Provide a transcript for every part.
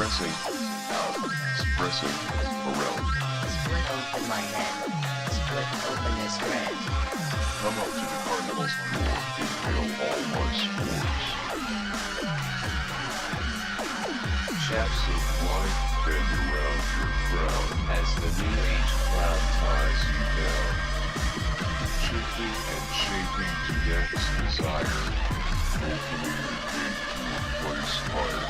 Expressing out, expressing around. Split open my head. Split open this red. Come up to the carnival's floor, inhale all my spores. Shafts of light bend around your crown as the new age cloud ties you down. Shifting and shaping to death's desire, opening the gate to a place higher.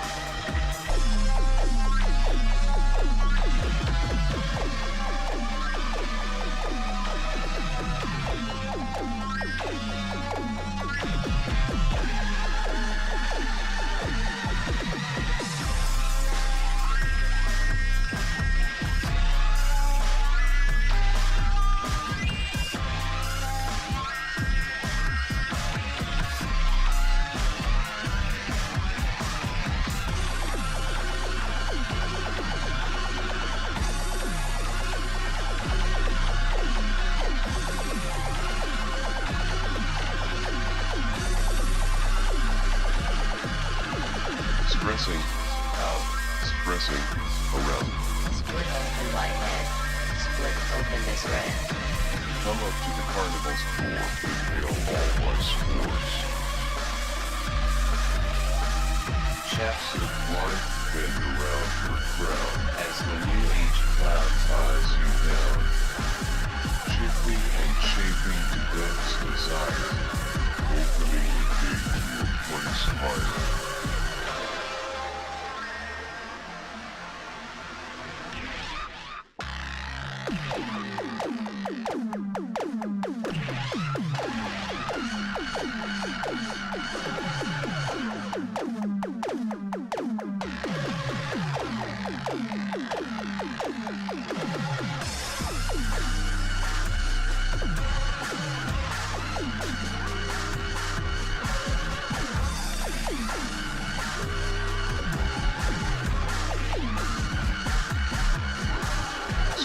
Expressing out, expressing around. Split open my head. Split open this red. Come up to the carnival's floor, inhale all my spores. Shafts of light bend around your crown as the new age cloud ties you down. Shifting and shaping to death's desire, opening the gate to a place higher.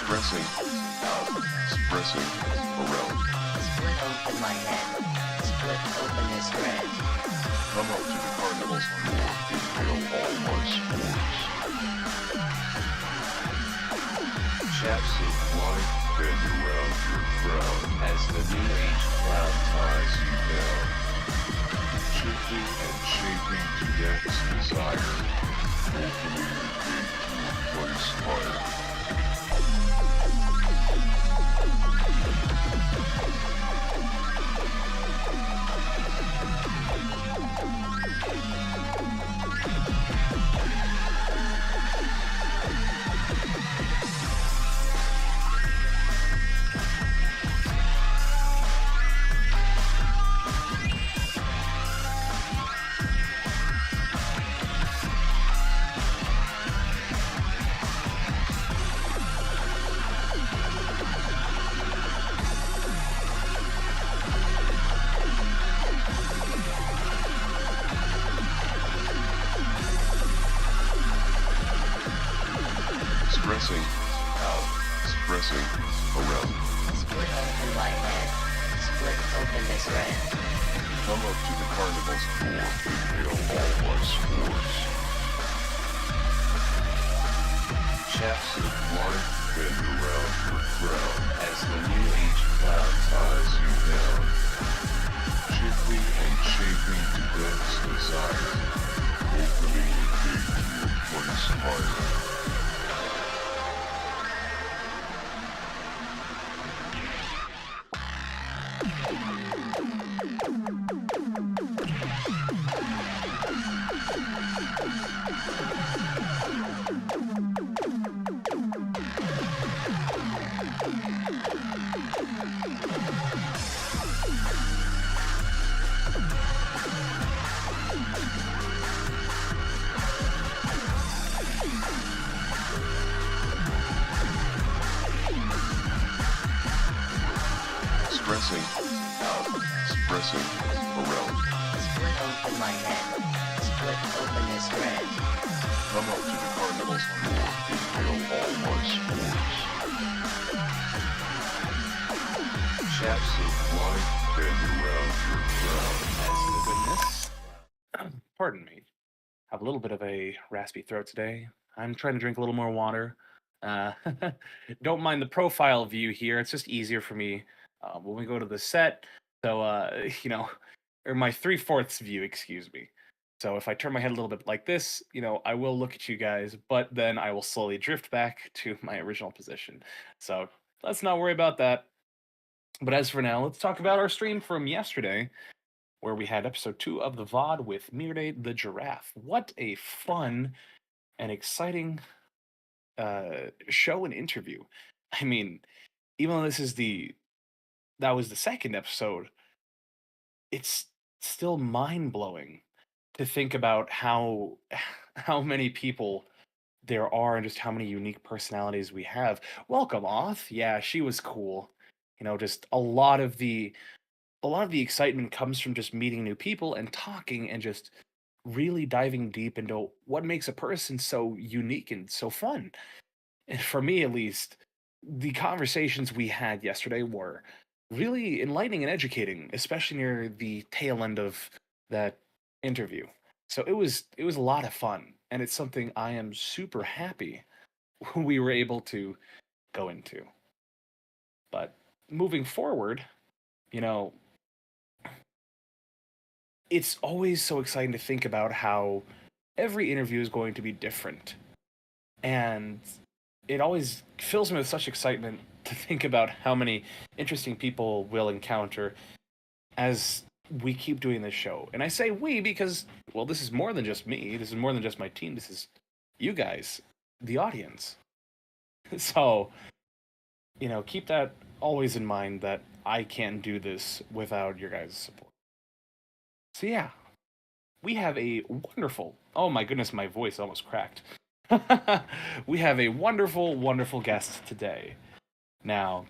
Expressing out, expressing around. Split open my head. Split open this red. Come up to the carnival's floor, inhale all my spores. Shafts of light bend around your crown as the new age cloud ties you down. Shifting and shaping to death's desire, opening the gate to a place higher. Expressing out, expressing around. Split open my head. Split open this red. Come up to the carnival's floor, inhale all my spores. Shafts of light bend around your crown as the new age cloud ties you down. Shifting and shaping to death's desire, opening the gate to a place higher. Expressing out, expressing around. Split open my head. Split open this red. Come up to the carnival's floor, inhale all my spores. Shafts of light bend around your crown as the goodness. Pardon me. I have a little bit of a raspy throat today. I'm trying to drink a little more water. Uh, don't mind the profile view here. It's just easier for me when we go to the set. So, or my 3/4 view, excuse me. So if I turn my head a little bit like this, I will look at you guys, but then I will slowly drift back to my original position. So let's not worry about that. But as for now, let's talk about our stream from yesterday, where we had episode 2 of the VOD with Mire the Giraffe. What a fun and exciting show and interview. I mean, even though that was the second episode, it's still mind blowing to think about how many people there are and just how many unique personalities we have. Welcome, Oth. Yeah, she was cool. Just a lot of the excitement comes from just meeting new people and talking and just really diving deep into what makes a person so unique and so fun. And for me, at least, the conversations we had yesterday were really enlightening and educating, especially near the tail end of that interview. So it was a lot of fun, and it's something I am super happy we were able to go into. But moving forward, you know, it's always so exciting to think about how every interview is going to be different. And it always fills me with such excitement to think about how many interesting people we'll encounter as we keep doing this show. And I say we because, well, this is more than just me. This is more than just my team. This is you guys, the audience. So, keep that always in mind that I can't do this without your guys' support. So, yeah, we have a wonderful, oh my goodness, my voice almost cracked. We have a wonderful, wonderful guest today. Now,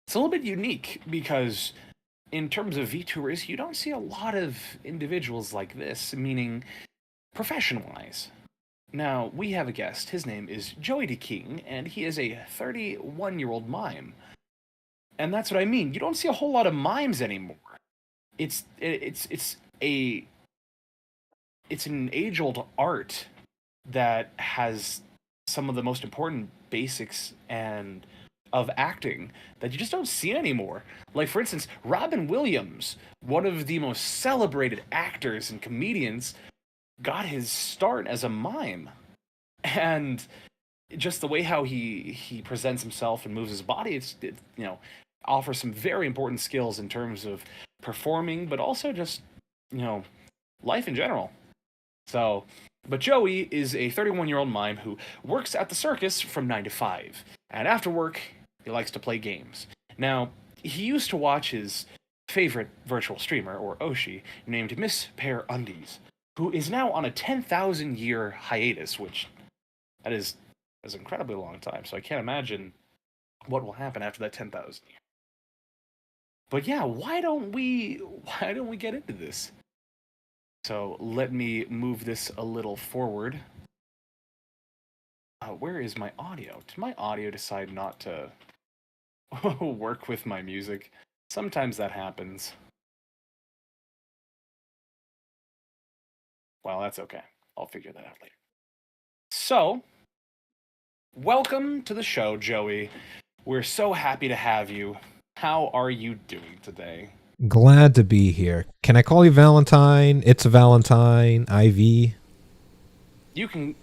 it's a little bit unique because in terms of VTubers, you don't see a lot of individuals like this, meaning professional-wise. Now, we have a guest. His name is Joey D. King, and he is a 31-year-old mime. And that's what I mean. You don't see a whole lot of mimes anymore. It's an age-old art that has some of the most important basics and of acting that you just don't see anymore. Like, for instance, Robin Williams, one of the most celebrated actors and comedians, got his start as a mime. And just the way how he presents himself and moves his body, offers some very important skills in terms of performing, but also just, life in general. So, but Joey is a 31-year-old mime who works at the circus from 9 to 5. And after work, he likes to play games. Now, he used to watch his favorite virtual streamer, or Oshi, named Miss Pear Undies, who is now on a 10,000-year hiatus, which that is an incredibly long time. So I can't imagine what will happen after that 10,000 years. But yeah, why don't we get into this? So let me move this a little forward. Where is my audio? Did my audio decide not to work with my music? Sometimes that happens. Well, that's okay. I'll figure that out later. So, welcome to the show, Joey. We're so happy to have you. How are you doing today? Glad to be here. Can I call you Valentine? It's Valentine. IV. You can.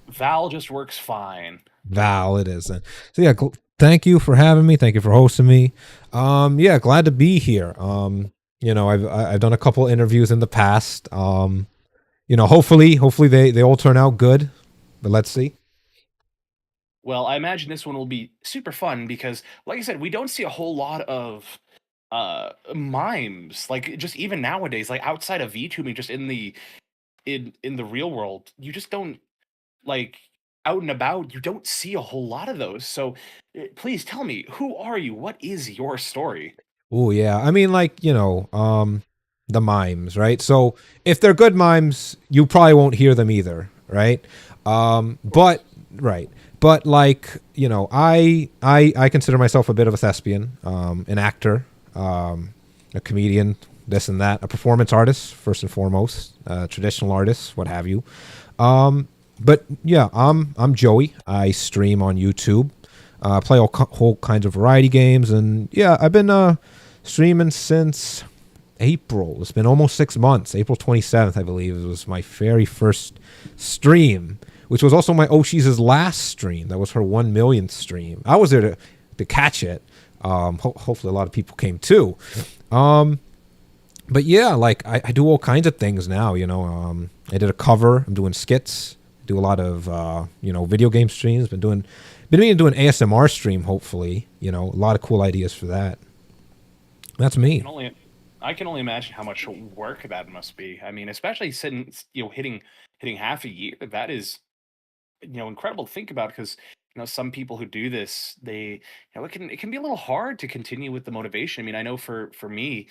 Val just works fine. Val, it isn't. So yeah, thank you for having me. Thank you for hosting me. Yeah, glad to be here. I've done a couple interviews in the past. Hopefully they all turn out good. But let's see. Well, I imagine this one will be super fun because, like I said, we don't see a whole lot of mimes, like just even nowadays, like outside of VTubing, just in the real world, you just don't, like, out and about, you don't see a whole lot of those. So please tell me, who are you? What is your story? Oh yeah, I mean, the mimes, right? So if they're good mimes, you probably won't hear them either, right? But I consider myself a bit of a thespian, an actor, a comedian, this and that, a performance artist first and foremost, traditional artist, what have you. But yeah, I'm Joey. I stream on YouTube. Play whole kinds of variety games, and yeah, I've been streaming since April. It's been almost 6 months. April 27th, I believe, it was my very first stream, which was also my Oshi's last stream. That was her 1 millionth stream. I was there to catch it. Hopefully, a lot of people came too. But yeah, like I do all kinds of things now. I did a cover. I'm doing skits. Do a lot of video game streams. Been meaning to do an ASMR stream. Hopefully, a lot of cool ideas for that. That's me. I can only imagine how much work that must be. I mean, especially sitting, hitting half a year. That is, incredible to think about, because some people who do this, they, it can be a little hard to continue with the motivation. I mean, I know for me,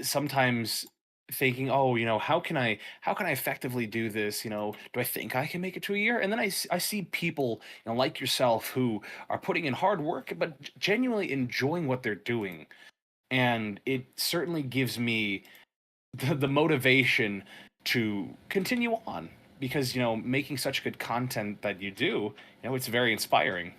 sometimes thinking, oh, how can I effectively do this? Do I think I can make it to a year? And then I see people, like yourself, who are putting in hard work but genuinely enjoying what they're doing, and it certainly gives me the motivation to continue on, because making such good content that you do, it's very inspiring.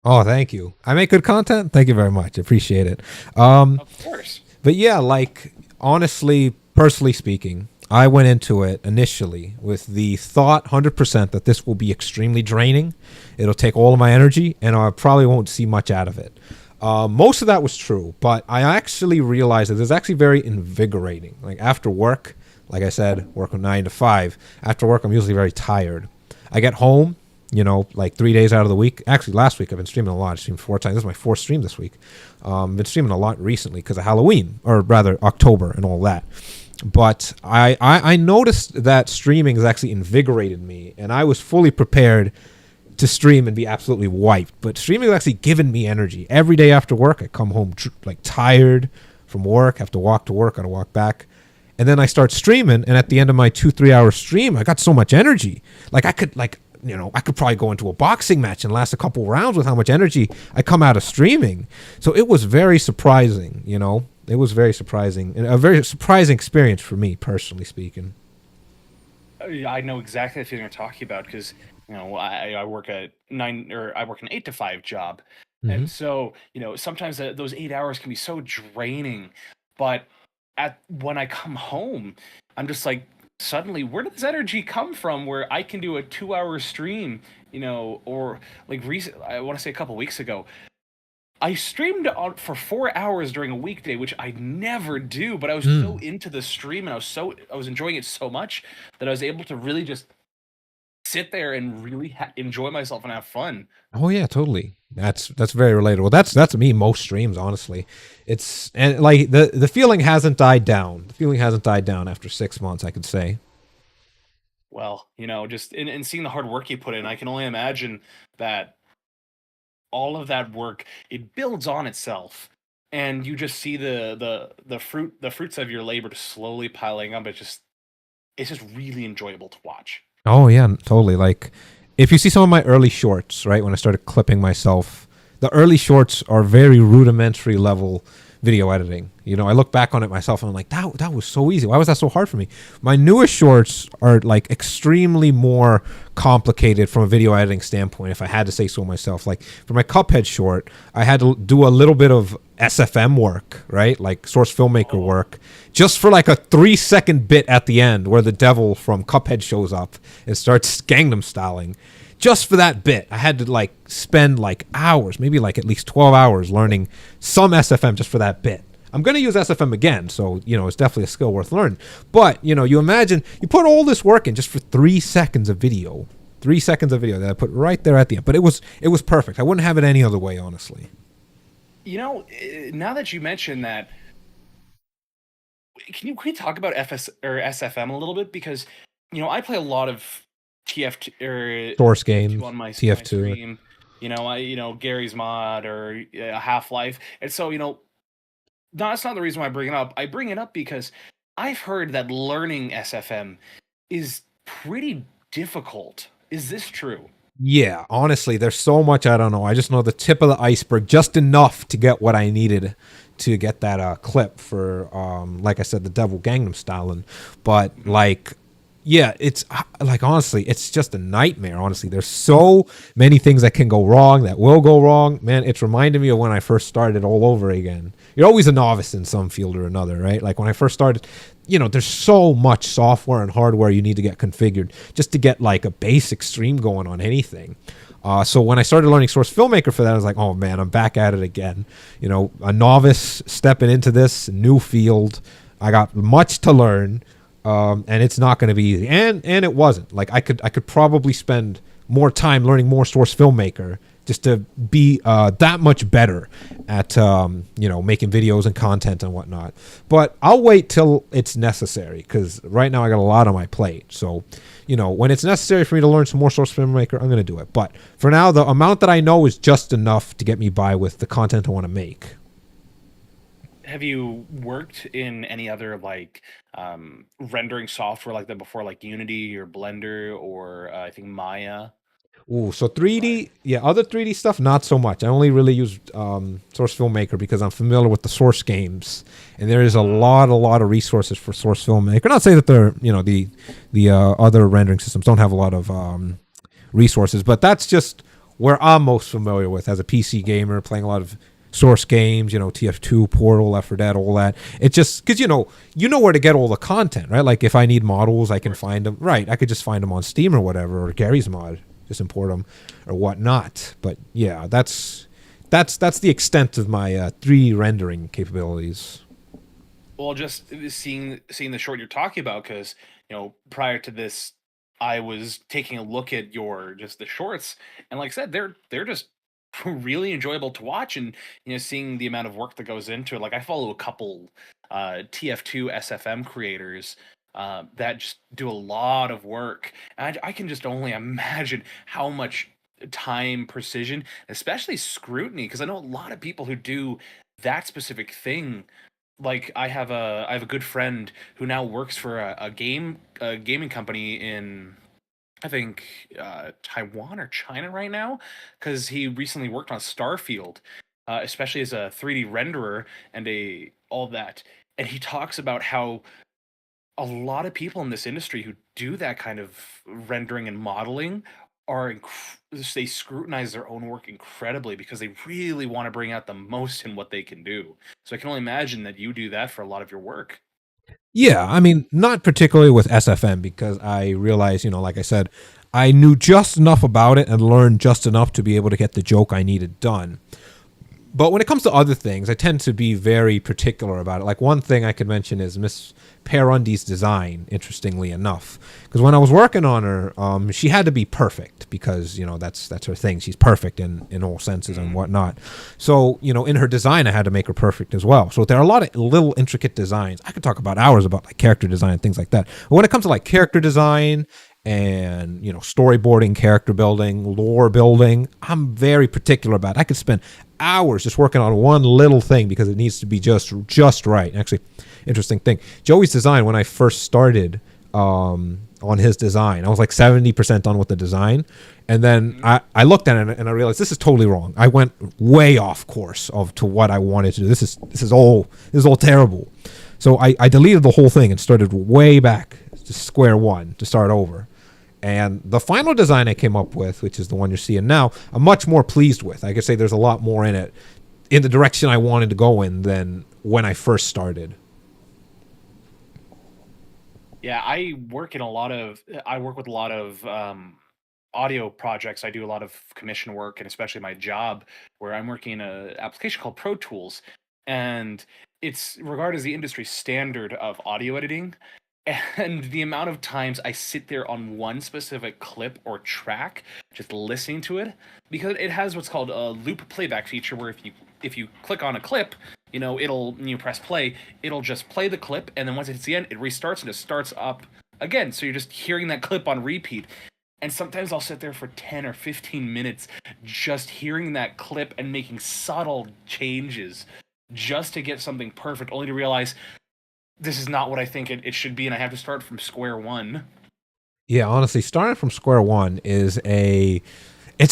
Oh, thank you. I make good content. Thank you very much. Appreciate it. Of course. But yeah, like honestly, personally speaking, I went into it initially with the thought 100% that this will be extremely draining. It'll take all of my energy, and I probably won't see much out of it. Most of that was true, but I actually realized that it's actually very invigorating. Like after work, like I said, work from 9 to 5. After work, I'm usually very tired. I get home, like 3 days out of the week. Actually, last week I've been streaming a lot. I streamed 4 times. This is my 4th stream this week. Been streaming a lot recently because of Halloween, or rather October and all that. But I noticed that streaming has actually invigorated me, and I was fully prepared to stream and be absolutely wiped. But streaming has actually given me energy. Every day after work, I come home like tired from work, have to walk to work, gotta walk back. And then I start streaming, and at the end of my 2-3 hour stream, I got so much energy. Like I could probably go into a boxing match and last a couple rounds with how much energy I come out of streaming. So it was very surprising, It was very surprising, and a very surprising experience for me, personally speaking. I know exactly the feeling you're talking about, because I work at 9, or I work an 8 to 5 job, Mm-hmm. and so sometimes those 8 hours can be so draining. But when I come home, I'm just like, suddenly, where did this energy come from? Where I can do a 2 hour stream, or like I want to say a couple weeks ago, I streamed for 4 hours during a weekday, which I never do. But I was so into the stream, and I was enjoying it so much that I was able to really just sit there and really enjoy myself and have fun. Oh yeah, totally. That's very relatable. That's me most streams, honestly. It's, and like the feeling hasn't died down. The feeling hasn't died down after 6 months, I could say. Well, just in seeing the hard work you put in, I can only imagine that all of that work, it builds on itself, and you just see the fruits of your labor just slowly piling up. It's just really enjoyable to watch. Oh yeah, totally. Like if you see some of my early shorts, right, when I started clipping myself, the early shorts are very rudimentary level video editing. I look back on it myself and I'm like, that was so easy. Why was that so hard for me? My newest shorts are like extremely more complicated from a video editing standpoint, if I had to say so myself. Like for my Cuphead short, I had to do a little bit of SFM work, right? Like source filmmaker work, just for like a 3-second bit at the end where the devil from Cuphead shows up and starts Gangnam styling. Just for that bit, I had to like spend like hours, maybe like at least 12 hours learning some SFM just for that bit. I'm going to use SFM again, so, it's definitely a skill worth learning. But, you imagine, you put all this work in just for 3 seconds of video. 3 seconds of video that I put right there at the end. But it was perfect. I wouldn't have it any other way, honestly. Now that you mention that, can we talk about SFM a little bit? Because, I play a lot of TF2 or Source games on my TF2. stream. Gary's Mod or Half-Life, and so no, that's not the reason why I bring it up. I bring it up because I've heard that learning SFM is pretty difficult. Is this true? Yeah, honestly, there's so much I don't know. I just know the tip of the iceberg, just enough to get what I needed to get that clip for, like I said, the Devil Gangnam styling. But like, yeah, it's like honestly, it's just a nightmare. Honestly, there's so many things that can go wrong, that will go wrong. Man, it's reminded me of when I first started all over again. You're always a novice in some field or another, right? Like when I first started, there's so much software and hardware you need to get configured just to get like a basic stream going on anything. So when I started learning Source Filmmaker for that, I was like, oh man, I'm back at it again. A novice stepping into this new field. I got much to learn. And it's not going to be easy, and it wasn't. Like I could probably spend more time learning more Source Filmmaker just to be that much better at making videos and content and whatnot. But I'll wait till it's necessary, because right now I got a lot on my plate. So when it's necessary for me to learn some more Source Filmmaker, I'm going to do it. But for now, the amount that I know is just enough to get me by with the content I want to make. Have you worked in any other rendering software like that before, like Unity or Blender or I think Maya? Ooh, so 3D, yeah, other 3D stuff, not so much. I only really use Source Filmmaker because I'm familiar with the Source games, and there is a lot of resources for Source Filmmaker. Not say that they're, the other rendering systems don't have a lot of resources, but that's just where I'm most familiar with as a PC gamer, playing a lot of Source games, TF2, Portal, Left 4 Dead, all that. It's just because you know where to get all the content, right? Like if I need models, I can find them. Right, I could just find them on Steam or whatever, or Gary's Mod, just import them or whatnot. But yeah, that's the extent of my 3D rendering capabilities. Well, just seeing the short you're talking about, because prior to this, I was taking a look at the shorts, and like I said, they're just really enjoyable to watch, and seeing the amount of work that goes into it. Like I follow a couple TF2 SFM creators that just do a lot of work, and I can just only imagine how much time, precision, especially scrutiny, because I know a lot of people who do that specific thing. Like I have a good friend who now works for a gaming company in, I think, Taiwan or China right now, because he recently worked on Starfield, especially as a 3D renderer and all that. And he talks about how a lot of people in this industry who do that kind of rendering and modeling they scrutinize their own work incredibly, because they really want to bring out the most in what they can do. So I can only imagine that you do that for a lot of your work. Yeah, I mean, not particularly with SFM, because I realized, like I said, I knew just enough about it and learned just enough to be able to get the joke I needed done. But when it comes to other things, I tend to be very particular about it. Like one thing I could mention is Miss Perundi's design, interestingly enough. Because when I was working on her, she had to be perfect, because, that's her thing. She's perfect in all senses and whatnot. So, in her design, I had to make her perfect as well. So there are a lot of little intricate designs. I could talk about hours about like character design and things like that. But when it comes to like character design and storyboarding, character building, lore building, I'm very particular about it. I could spend hours just working on one little thing because it needs to be just right. Actually, interesting thing, Joey's design, when I first started on his design, I was like 70% done with the design, and then I looked at it and I realized this is totally wrong. I went way off course to what I wanted to do. This is all terrible. So I deleted the whole thing and started way back to square one to start over. And the final design I came up with, which is the one you're seeing now, I'm much more pleased with. I could say there's a lot more in it, in the direction I wanted to go in, than when I first started. Yeah, I work with a lot of audio projects. I do a lot of commission work, and especially my job where I'm working in an application called Pro Tools, and it's regarded as the industry standard of audio editing. And the amount of times I sit there on one specific clip or track, just listening to it, because it has what's called a loop playback feature, where if you click on a clip, when you press play, it'll just play the clip, and then once it hits the end, it restarts and it starts up again. So you're just hearing that clip on repeat. And sometimes I'll sit there for 10 or 15 minutes just hearing that clip and making subtle changes just to get something perfect, only to realize this is not what I think it should be, and I have to start from square one. Yeah, honestly, starting from square one it's a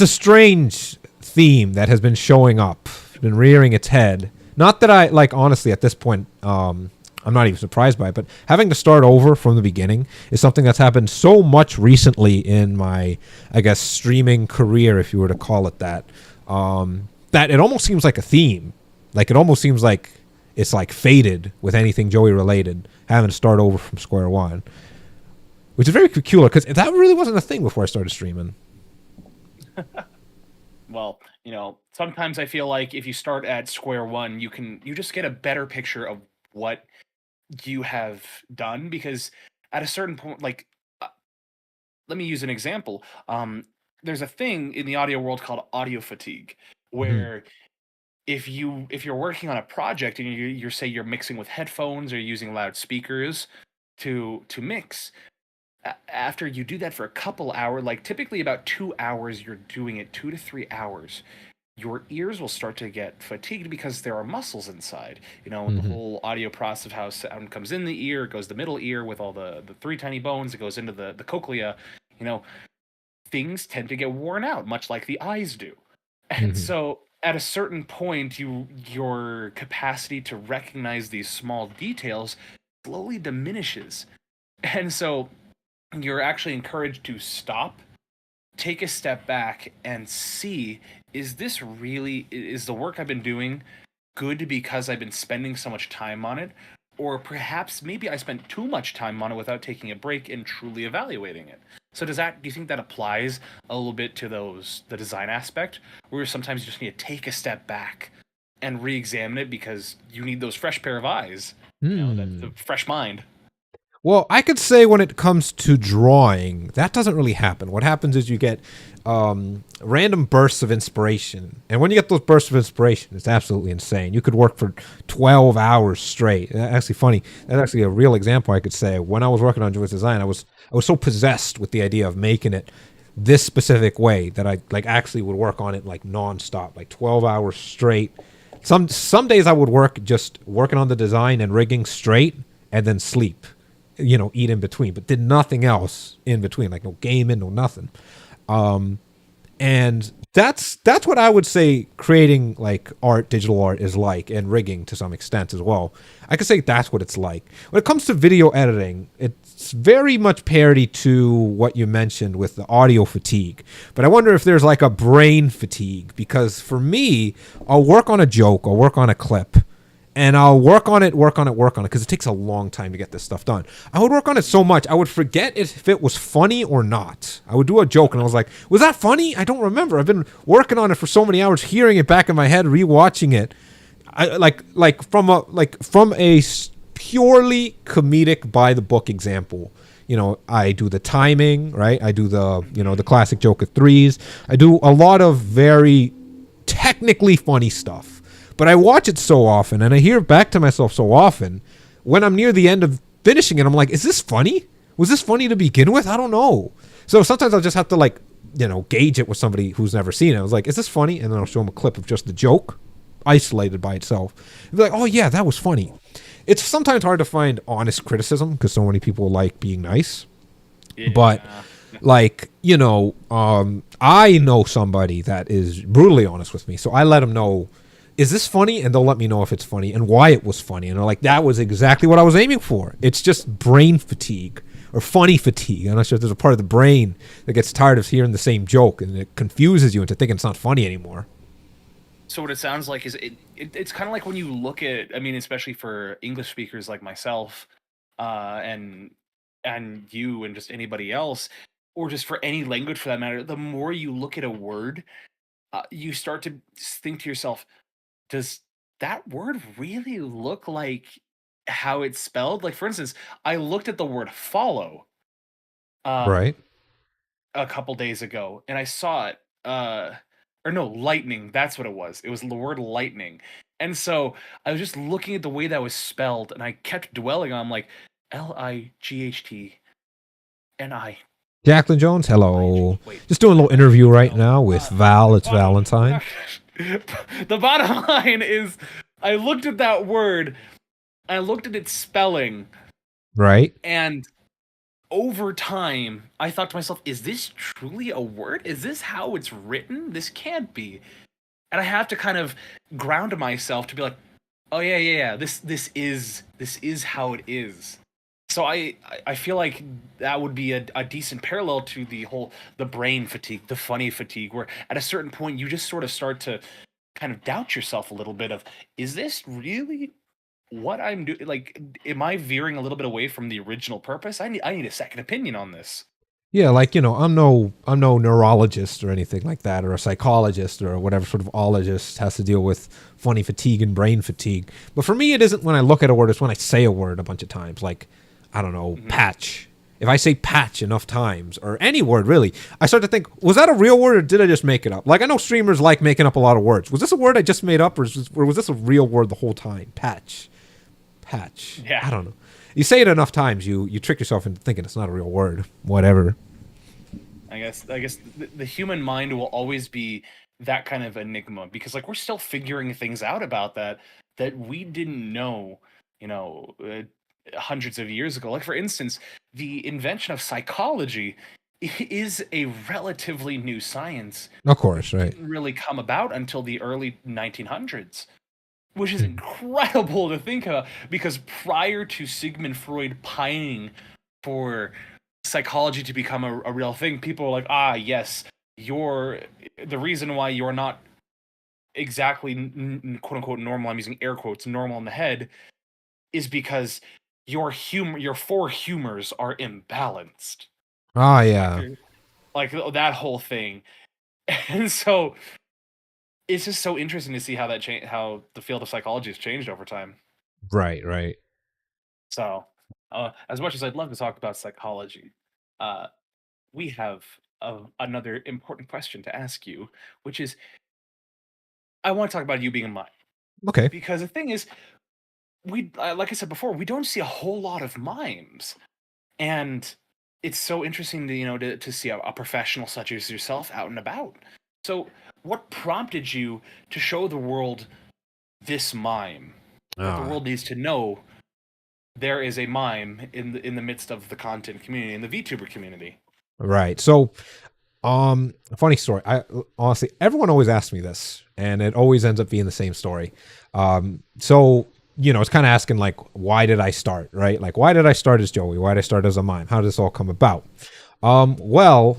strange theme that has been showing up. It's been rearing its head. Not that honestly, at this point, I'm I'm not even surprised by it. But having to start over from the beginning is something that's happened so much recently in my, I guess, streaming career, if you were to call it that, that it almost seems like a theme. Like, it almost seems like it's like fated with anything Joey related, having to start over from square one, which is very peculiar because that really wasn't a thing before I started streaming. Well, you know, sometimes I feel like if you start at square one, you just get a better picture of what you have done, because at a certain point, like, let me use an example. There's a thing in the audio world called audio fatigue, where if you're working on a project and you're say you're mixing with headphones or using loudspeakers to mix, after you do that for a couple hours, like typically about 2 hours, you're doing it 2 to 3 hours, your ears will start to get fatigued because there are muscles inside. You know, the whole audio process of how sound comes in the ear, it goes the middle ear with all the three tiny bones, it goes into the cochlea. You know, things tend to get worn out, much like the eyes do. And so at a certain point, your capacity to recognize these small details slowly diminishes. And so you're actually encouraged to stop, take a step back, and see, is the work I've been doing good because I've been spending so much time on it? Or perhaps maybe I spent too much time on it without taking a break and truly evaluating it. So do you think that applies a little bit to the design aspect, where sometimes you just need to take a step back and re-examine it because you need those fresh pair of eyes, you know, the fresh mind? Well, I could say when it comes to drawing, that doesn't really happen. What happens is you get random bursts of inspiration. And when you get those bursts of inspiration, it's absolutely insane. You could work for 12 hours straight. That's actually funny. That's actually a real example I could say. When I was working on Joy's design, I was so possessed with the idea of making it this specific way that I like actually would work on it like nonstop, like 12 hours straight. Some days I would work just working on the design and rigging straight and then sleep. You know, eat in between, but did nothing else in between, like no gaming, no nothing. And that's what I would say creating like digital art is like, and rigging to some extent as well. I could say that's what it's like. When it comes to video editing, it's very much parity to what you mentioned with the audio fatigue. But I wonder if there's like a brain fatigue, because for me, I'll work on a joke, I'll work on a clip, and I'll work on it, because it takes a long time to get this stuff done. I would work on it so much, I would forget if it was funny or not. I would do a joke, and I was like, was that funny? I don't remember. I've been working on it for so many hours, hearing it back in my head, rewatching it. From a purely comedic, by-the-book example. You know, I do the timing, right? I do the classic joke of threes. I do a lot of very technically funny stuff. But I watch it so often, and I hear back to myself so often, when I'm near the end of finishing it, I'm like, is this funny? Was this funny to begin with? I don't know. So sometimes I'll just have to gauge it with somebody who's never seen it. I was like, is this funny? And then I'll show them a clip of just the joke, isolated by itself. They'll be like, oh yeah, that was funny. It's sometimes hard to find honest criticism because so many people like being nice. Yeah. But I know somebody that is brutally honest with me. So I let them know, is this funny? And they'll let me know if it's funny and why it was funny. And they're like, that was exactly what I was aiming for. It's just brain fatigue or funny fatigue. I'm not sure if there's a part of the brain that gets tired of hearing the same joke and it confuses you into thinking it's not funny anymore. So what it sounds like is it's kind of like when you look at, I mean, especially for English speakers like myself, and you and just anybody else, or just for any language for that matter, the more you look at a word, you start to think to yourself, does that word really look like how it's spelled? Like, for instance, I looked at the word follow right, a couple days ago, and I saw it, or no, lightning, that's what it was. It was the word lightning. And so I was just looking at the way that was spelled, and I kept dwelling on, like, Lightni. Jacqueline Jones, hello. Just doing a little interview right now with Val. It's Valentine. The bottom line is, I looked at that word, I looked at its spelling, right? And over time, I thought to myself, is this truly a word? Is this how it's written? This can't be. And I have to kind of ground myself to be like, Oh yeah, yeah, yeah. This is how it is. So I feel like that would be a decent parallel to the brain fatigue, the funny fatigue, where at a certain point you just sort of start to kind of doubt yourself a little bit of, is this really what I'm doing? Like, am I veering a little bit away from the original purpose? I need a second opinion on this. Yeah, like I'm no neurologist or anything like that, or a psychologist or whatever sort of ologist has to deal with funny fatigue and brain fatigue. But for me, it isn't when I look at a word; it's when I say a word a bunch of times. Like, I don't know, Hmm. patch. If I say patch enough times, or any word really, I start to think, was that a real word or did I just make it up? Like, I know streamers like making up a lot of words. Was this a word I just made up, or was this a real word the whole time? Patch. Yeah. I don't know. You say it enough times, you trick yourself into thinking it's not a real word. Whatever. I guess the human mind will always be that kind of enigma, because like we're still figuring things out about that we didn't know, you know, hundreds of years ago. Like for instance, the invention of psychology is a relatively new science. Of course, right. Didn't really come about until the early 1900s, which is Hmm. incredible to think of, because prior to Sigmund Freud pining for psychology to become a real thing, people are like, ah, yes, you're the reason why you're not exactly quote unquote normal. I'm using air quotes, normal in the head, is because your four humors are imbalanced. Ah, Like, yeah. like that whole thing. And so it's just so interesting to see how how the field of psychology has changed over time. Right, right. So, as much as I'd love to talk about psychology, uh, we have another important question to ask you, which is, I want to talk about you being a mime, Okay. because the thing is, like I said before, we don't see a whole lot of mimes, and it's so interesting to to see a professional such as yourself out and about. So, what prompted you to show the world this mime that the Ah, world needs to know there is a mime in the midst of the content community, in the VTuber community? right. So, funny story. I honestly, everyone always asks me this, and it always ends up being the same story. So it's kind of asking like, why did I start? Right? Like, why did I start as Joey? Why did I start as a mime? How did this all come about? Well,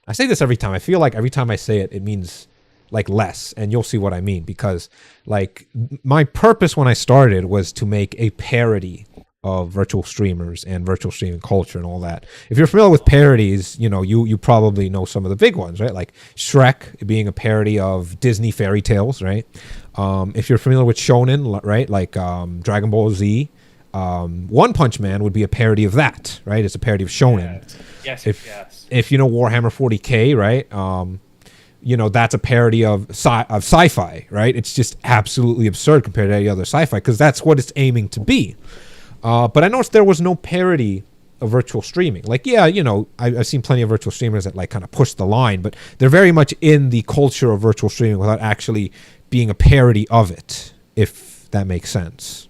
I say this every time. I feel like every time I say it, it means like less, and you'll see what I mean, because like my purpose when I started was to make a parody of virtual streamers and virtual streaming culture and all that. If you're familiar with parodies, you probably know some of the big ones, right? Like Shrek being a parody of Disney fairy tales, right? If you're familiar with shonen, right, like Dragon Ball Z, One Punch Man would be a parody of that, right? It's a parody of shonen. Yes, yes, yes, If yes. if you know Warhammer 40K, right? That's a parody of sci-fi, right? It's just absolutely absurd compared to any other sci-fi, because that's what it's aiming to be. But I noticed there was no parody of virtual streaming. Like, yeah, I've seen plenty of virtual streamers that like kind of push the line, but they're very much in the culture of virtual streaming without actually being a parody of it, if that makes sense.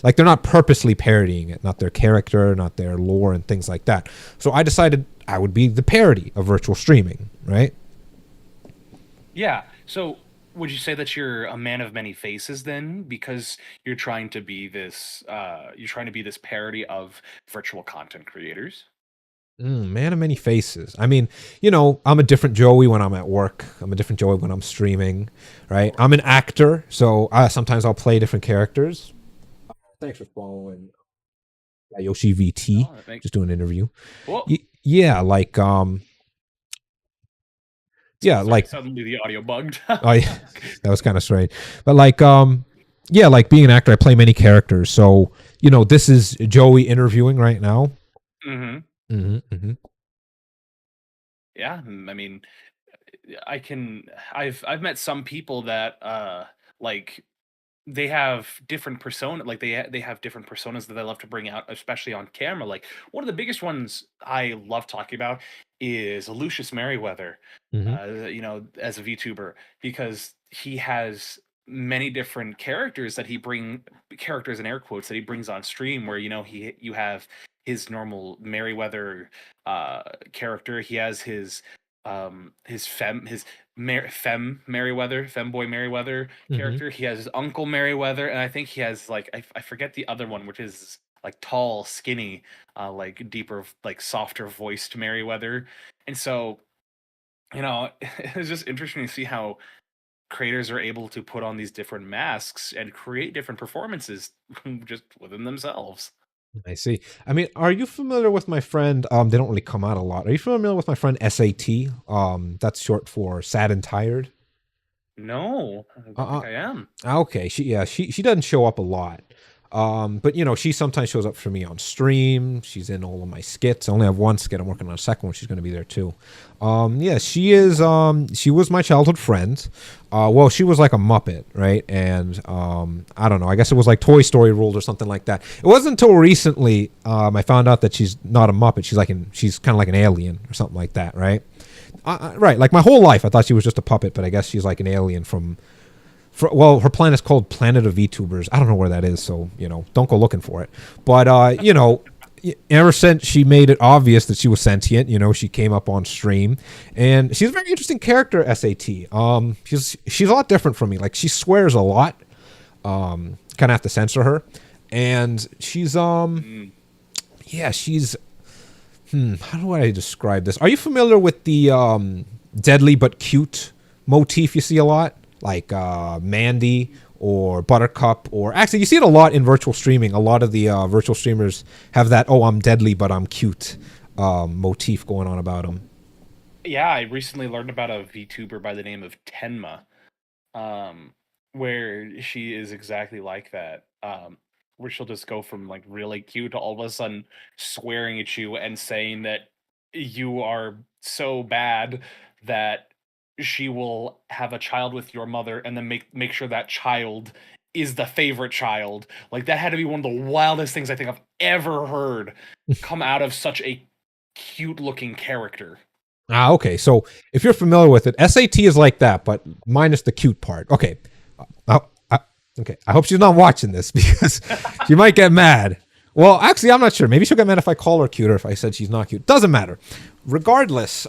Like they're not purposely parodying it, not their character, not their lore and things like that. So I decided I would be the parody of virtual streaming, right? Yeah. So, would you say that you're a man of many faces then, because you're trying to be this parody of virtual content creators? Man of many faces. I mean, I'm a different Joey when I'm at work. I'm a different Joey when I'm streaming, right? I'm an actor, so sometimes I'll play different characters. Thanks for following Yoshi VT. Oh, that makes Just doing an interview. well. Yeah, like yeah, Sorry, like suddenly the audio bugged. I that was kind of strange, but like yeah, like being an actor, I play many characters. So this is Joey interviewing right now. Hmm. Hmm, hmm. Yeah, I mean, I can. I've met some people that like they have different persona, like they have different personas that they love to bring out, especially on camera. Like one of the biggest ones I love talking about is Lucius Merriweather, Hmm. as a VTuber, because he has many different characters in air quotes that he brings on stream, where you have his normal Merriweather character. He has his Merriweather, femboy Merriweather Hmm. character. He has his uncle Merriweather, and I think he has like I forget the other one, which is like tall, skinny, like deeper, like softer voiced Merriweather. And so, it's just interesting to see how creators are able to put on these different masks and create different performances just within themselves. I see. I mean, are you familiar with my friend? They don't really come out a lot. Are you familiar with my friend SAT? That's short for sad and tired. No, I don't Uh, think I am. Okay, she doesn't show up a lot. But she sometimes shows up for me on stream. She's in all of my skits. I only have one skit. I'm working on a second one. She's going to be there too. Yeah, she is. She was my childhood friend. Well, she was like a Muppet, right? And I don't know. I guess it was like Toy Story rules or something like that. It wasn't until recently I found out that she's not a Muppet. She's kind of like an alien or something like that, right? Right. Like my whole life, I thought she was just a puppet, but I guess she's like an alien from well, her planet's called Planet of VTubers. I don't know where that is, so don't go looking for it. But ever since she made it obvious that she was sentient, she came up on stream, and she's a very interesting character. SAT. She's a lot different from me. Like she swears a lot. Kind of have to censor her, and she's yeah, she's how do I describe this? Are you familiar with the deadly but cute motif you see a lot? Like Mandy or Buttercup, or actually you see it a lot in virtual streaming. A lot of the virtual streamers have that "oh, I'm deadly but I'm cute" motif going on about them. Yeah, I recently learned about a VTuber by the name of Tenma, where she is exactly like that. Where she'll just go from like really cute to all of a sudden swearing at you and saying that you are so bad that she will have a child with your mother and then make sure that child is the favorite child. Like that had to be one of the wildest things I think I've ever heard come out of such a cute looking character. Okay. So if you're familiar with it, SAT is like that, but minus the cute part. Okay. Okay. I hope she's not watching this because she might get mad. Well, actually, I'm not sure. Maybe she'll get mad if I call her cute or if I said she's not cute. Doesn't matter. Regardless,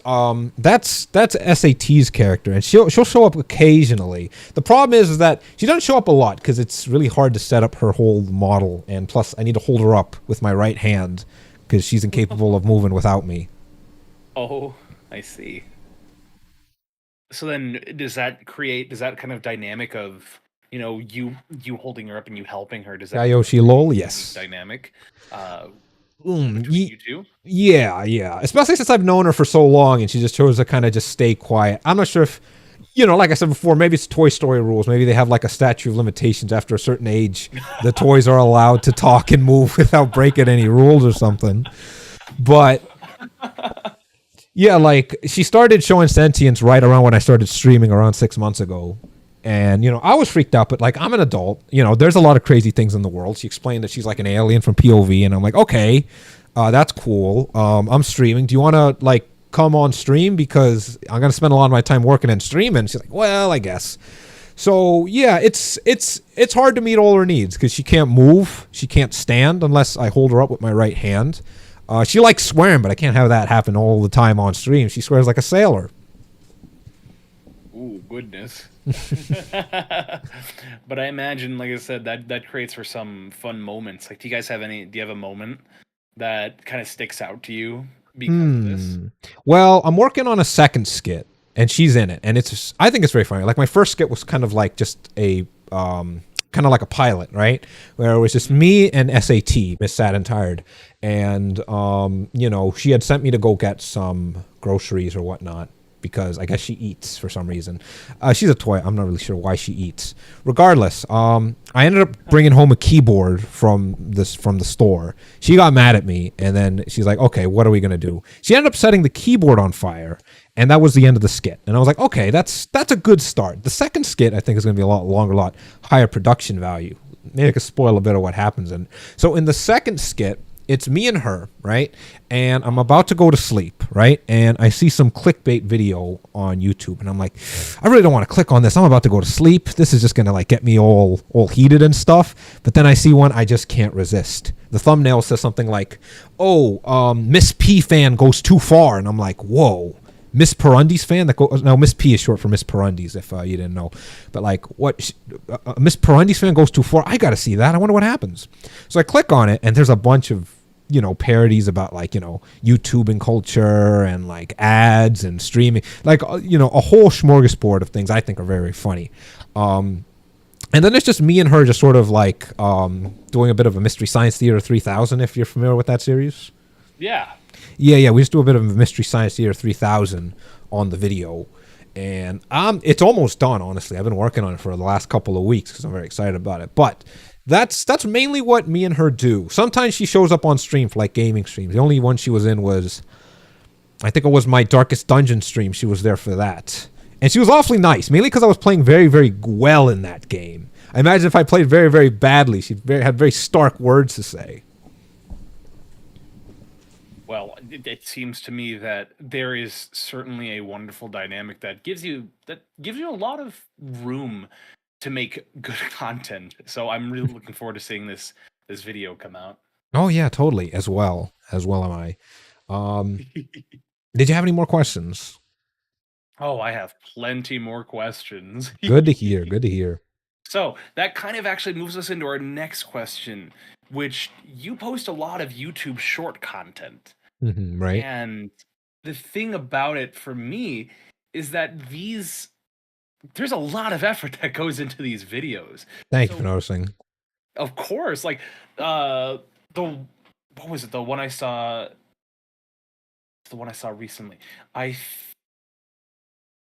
that's SAT's character, and she'll show up occasionally. The problem is that she doesn't show up a lot because it's really hard to set up her whole model, and plus, I need to hold her up with my right hand because she's incapable of moving without me. Oh, I see. So then, does that kind of dynamic of you holding her up and you helping her? Does that Yayoshi lol, yes. dynamic Mm, between you two? yeah. Especially since I've known her for so long, and she just chose to kind of just stay quiet. I'm not sure if, like I said before, maybe it's Toy Story rules. Maybe they have like a statute of limitations. After a certain age, the toys are allowed to talk and move without breaking any rules or something. But yeah, like she started showing sentience right around when I started streaming around 6 months ago. And, I was freaked out, but like, I'm an adult, there's a lot of crazy things in the world. She explained that she's like an alien from POV. And I'm like, okay, that's cool. I'm streaming. Do you want to like come on stream? Because I'm going to spend a lot of my time working and streaming. She's like, well, I guess. So yeah, it's hard to meet all her needs because she can't move. She can't stand unless I hold her up with my right hand. She likes swearing, but I can't have that happen all the time on stream. She swears like a sailor. Ooh, goodness. But I imagine, like I said, that creates for some fun moments. Like, do you have a moment that kind of sticks out to you because of this? Well, I'm working on a second skit, and she's in it, and I think it's very funny. Like my first skit was kind of like just a kind of like a pilot, right? Where it was just me and SAT, Miss Sad and Tired, and she had sent me to go get some groceries or whatnot, because I guess she eats for some reason. She's a toy. I'm not really sure why she eats. Regardless, I ended up bringing home a keyboard from the store. She got mad at me, and then she's like, okay, what are we going to do? She ended up setting the keyboard on fire, and that was the end of the skit. And I was like, okay, that's a good start. The second skit, I think, is going to be a lot longer, a lot higher production value. Maybe I could spoil a bit of what happens. And so in the second skit, it's me and her, right? And I'm about to go to sleep, right? And I see some clickbait video on YouTube, and I'm like, I really don't want to click on this. I'm about to go to sleep. This is just gonna like get me all heated and stuff. But then I see one I just can't resist. The thumbnail says something like, "Oh, Miss P fan goes too far," and I'm like, "Whoa, Miss Perundi's fan that goes now. Miss P is short for Miss Perundi's, if you didn't know. But like, what Miss Perundi's fan goes too far. I got to see that. I wonder what happens. So I click on it, and there's a bunch of parodies about like YouTube and culture and like ads and streaming, like a whole smorgasbord of things I think are very, very funny. And then it's just me and her just sort of like doing a bit of a Mystery Science Theater 3000, if you're familiar with that series. Yeah. Yeah. We just do a bit of Mystery Science Theater 3000 on the video. And it's almost done, honestly. I've been working on it for the last couple of weeks because I'm very excited about it. But that's mainly what me and her do. Sometimes she shows up on stream for like gaming streams. The only one she was in was, I think it was my Darkest Dungeon stream. She was there for that. And she was awfully nice, mainly because I was playing very, very well in that game. I imagine if I played very, very badly, she had very stark words to say. Well, it seems to me that there is certainly a wonderful dynamic that gives you a lot of room to make good content. So I'm really looking forward to seeing this video come out. Oh yeah, totally. As well am I. Did you have any more questions? Oh, I have plenty more questions. Good to hear. So that kind of actually moves us into our next question, which you post a lot of YouTube short content. Right. And the thing about it for me is that there's a lot of effort that goes into these videos. Thank you for noticing. Of course, like what was it? The one I saw recently. I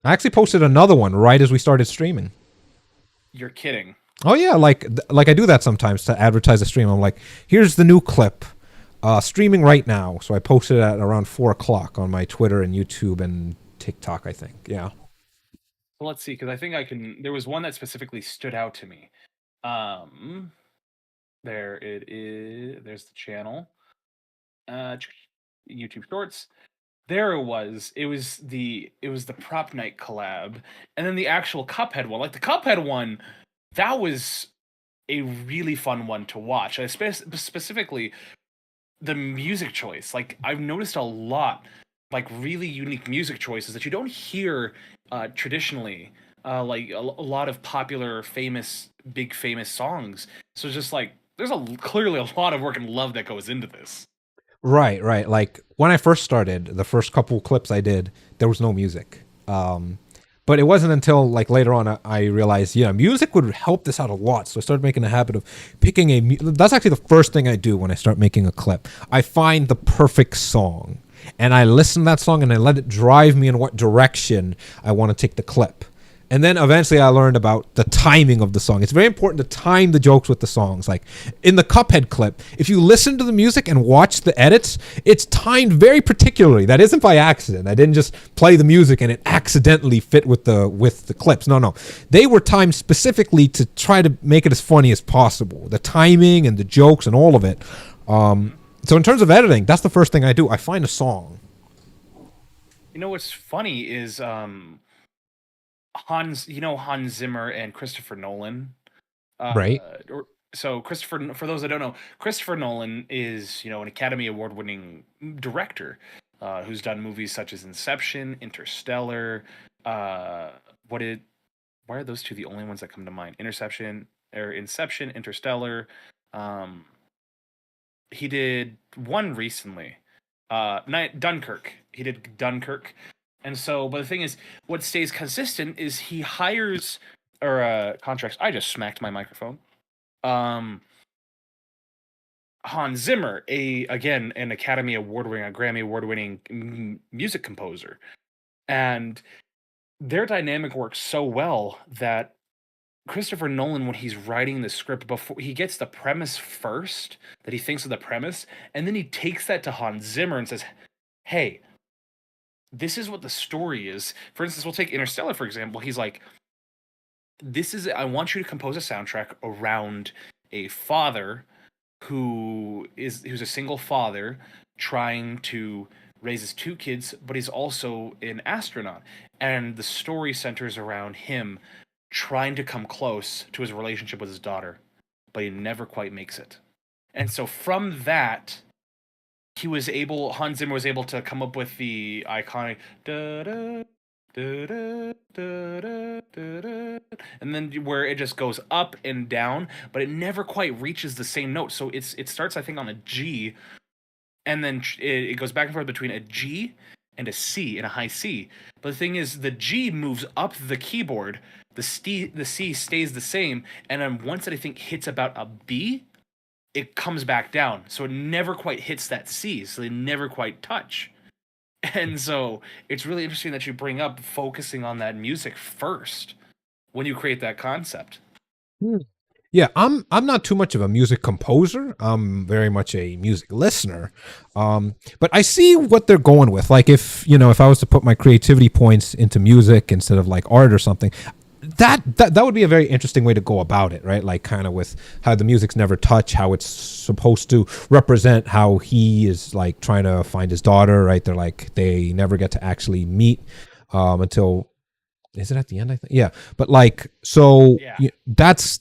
actually posted another one right as we started streaming. You're kidding. Oh yeah, like I do that sometimes to advertise a stream. I'm like, here's the new clip, streaming right now. So I posted it at around 4:00 on my Twitter and YouTube and TikTok, I think. Yeah. So let's see, because I think I can. There was one that specifically stood out to me. There it is. There's the channel. YouTube Shorts. There it was. It was the Prop Night collab, and then the actual Cuphead one. Like the Cuphead one, that was a really fun one to watch. Specifically, the music choice. Like I've noticed a lot, like really unique music choices that you don't hear traditionally. Like a lot of popular, big famous songs. So just like there's clearly a lot of work and love that goes into this. Right. Like when I first started, the first couple clips I did, there was no music. But it wasn't until like later on I realized, music would help this out a lot. So I started making a habit of picking that's actually the first thing I do when I start making a clip. I find the perfect song and I listen to that song and I let it drive me in what direction I want to take the clip. And then eventually I learned about the timing of the song. It's very important to time the jokes with the songs. Like in the Cuphead clip, if you listen to the music and watch the edits, it's timed very particularly. That isn't by accident. I didn't just play the music and it accidentally fit with the clips. No. They were timed specifically to try to make it as funny as possible. The timing and the jokes and all of it. So in terms of editing, that's the first thing I do. I find a song. You know what's funny is Hans Zimmer and Christopher Nolan. Right. So Christopher, for those that don't know, Christopher Nolan is an Academy Award-winning director who's done movies such as Inception, Interstellar. Why are those two the only ones that come to mind? Inception, Interstellar. He did one recently. Dunkirk. He did Dunkirk. And so, but the thing is, what stays consistent is he hires contracts. I just smacked my microphone. Hans Zimmer, an Academy Award-winning, a Grammy Award-winning music composer, and their dynamic works so well that Christopher Nolan, when he's writing the script, before he gets the premise first, that he thinks of the premise, and then he takes that to Hans Zimmer and says, "Hey, this is what the story is." For instance, we'll take Interstellar, for example. He's like, I want you to compose a soundtrack around a father who's a single father trying to raise his two kids, but he's also an astronaut. And the story centers around him trying to come close to his relationship with his daughter, but he never quite makes it. And so from that, Hans Zimmer was able to come up with the iconic da da da da da da da da, and then where it just goes up and down, but it never quite reaches the same note. So it starts, I think, on a G, and then it goes back and forth between a G and a C and a high C. But the thing is, the G moves up the keyboard, the C stays the same, and then once it, I think, hits about a B, it comes back down. So it never quite hits that C, so they never quite touch. And so it's really interesting that you bring up focusing on that music first when you create that concept. Yeah, I'm not too much of a music composer. I'm very much a music listener. But I see what they're going with. Like if I was to put my creativity points into music instead of like art or something, that would be a very interesting way to go about it, right? Like kind of with how the music's never touch, how it's supposed to represent how he is like trying to find his daughter, right? They're like they never get to actually meet until, is it at the end, I think? Yeah. But like, so Yeah. that's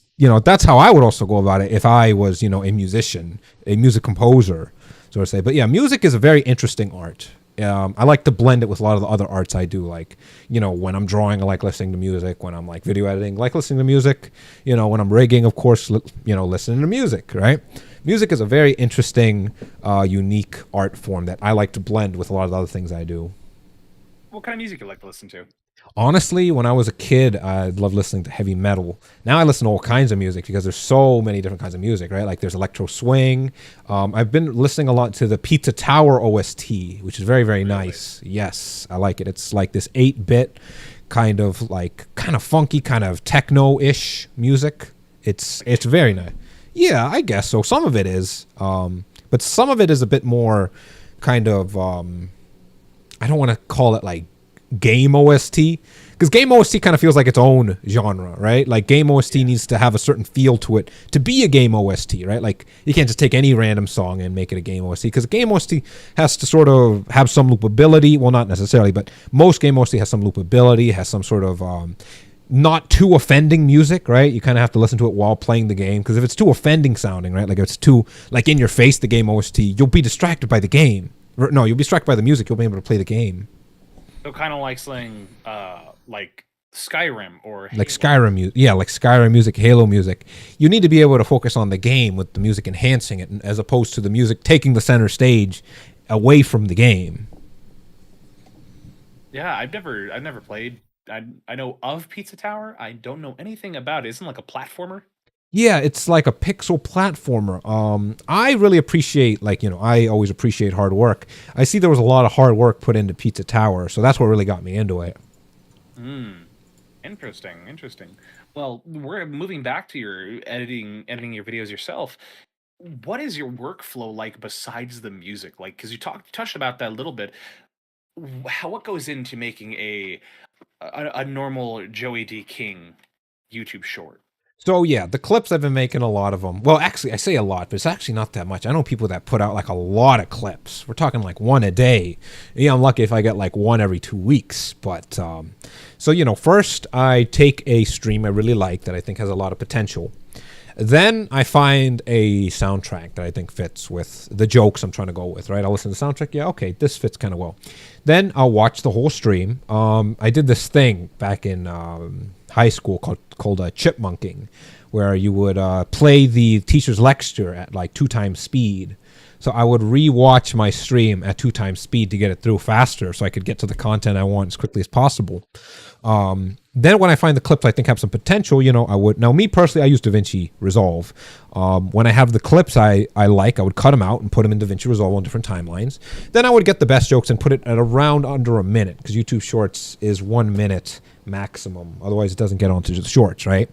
how I would also go about it if I was, a musician, a music composer, so to say. But yeah, music is a very interesting art. I like to blend it with a lot of the other arts I do. Like, when I'm drawing, I like listening to music. When I'm like video editing, I like listening to music. When I'm rigging, of course, listening to music, right? Music is a very interesting, unique art form that I like to blend with a lot of the other things I do. What kind of music you like to listen to? Honestly, when I was a kid, I loved listening to heavy metal. Now I listen to all kinds of music because there's so many different kinds of music, right? Like there's electro swing. I've been listening a lot to the Pizza Tower OST, which is very, very nice. Yes, I like it. It's like this 8-bit kind of funky, kind of techno-ish music. It's very nice. Yeah, I guess so. Some of it is, but some of it is a bit more kind of, I don't want to call it like game OST, because game OST kind of feels like its own genre, right? Like game OST needs to have a certain feel to it to be a game OST, right? Like you can't just take any random song and make it a game OST, because a game OST has to sort of have some loopability. Well, not necessarily, but most game OST has some loopability, has some sort of not too offending music, right? You kind of have to listen to it while playing the game, because if it's too offending sounding, right? Like if it's too like in your face, the game OST, you'll be distracted by the game. No, you'll be distracted by the music. You'll be able to play the game. So kind of like saying, like Skyrim or Halo. Like Skyrim, like Skyrim music, Halo music. You need to be able to focus on the game with the music enhancing it, as opposed to the music taking the center stage away from the game. Yeah, I've never played. I know of Pizza Tower. I don't know anything about it. Isn't it like a platformer? Yeah, it's like a pixel platformer. I really appreciate, I always appreciate hard work. I see there was a lot of hard work put into Pizza Tower, so that's what really got me into it. Interesting. Well, we're moving back to your editing your videos yourself. What is your workflow like besides the music? Like, because you touched about that a little bit. What goes into making a normal Joey D. King YouTube short? So yeah, the clips, I've been making a lot of them. Well, actually, I say a lot, but it's actually not that much. I know people that put out like a lot of clips. We're talking like one a day. Yeah, I'm lucky if I get like one every 2 weeks. But so first I take a stream I really like that I think has a lot of potential. Then I find a soundtrack that I think fits with the jokes I'm trying to go with, right? I'll listen to the soundtrack. Yeah, okay, this fits kind of well. Then I'll watch the whole stream. I did this thing back in high school called chipmunking, where you would play the teacher's lecture at like 2 times speed. So I would re-watch my stream at 2 times speed to get it through faster, so I could get to the content I want as quickly as possible. Then when I find the clips I think have some potential, I would. Now, me personally, I use DaVinci Resolve. When I have the clips I like, I would cut them out and put them in DaVinci Resolve on different timelines. Then I would get the best jokes and put it at around under a minute, because YouTube Shorts is 1 minute maximum. Otherwise, it doesn't get onto the shorts, right?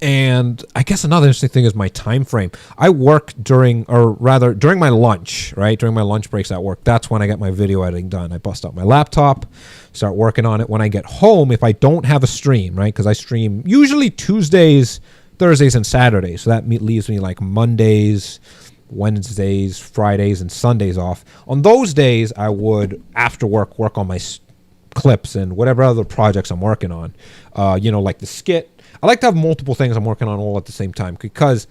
And I guess another interesting thing is my time frame. I work during my lunch, right? During my lunch breaks at work. That's when I get my video editing done. I bust out my laptop, start working on it. When I get home, if I don't have a stream, right? Because I stream usually Tuesdays, Thursdays, and Saturdays. So that leaves me like Mondays, Wednesdays, Fridays, and Sundays off. On those days, I would, after work on my clips and whatever other projects I'm working on. Like the skit. I like to have multiple things I'm working on all at the same time, because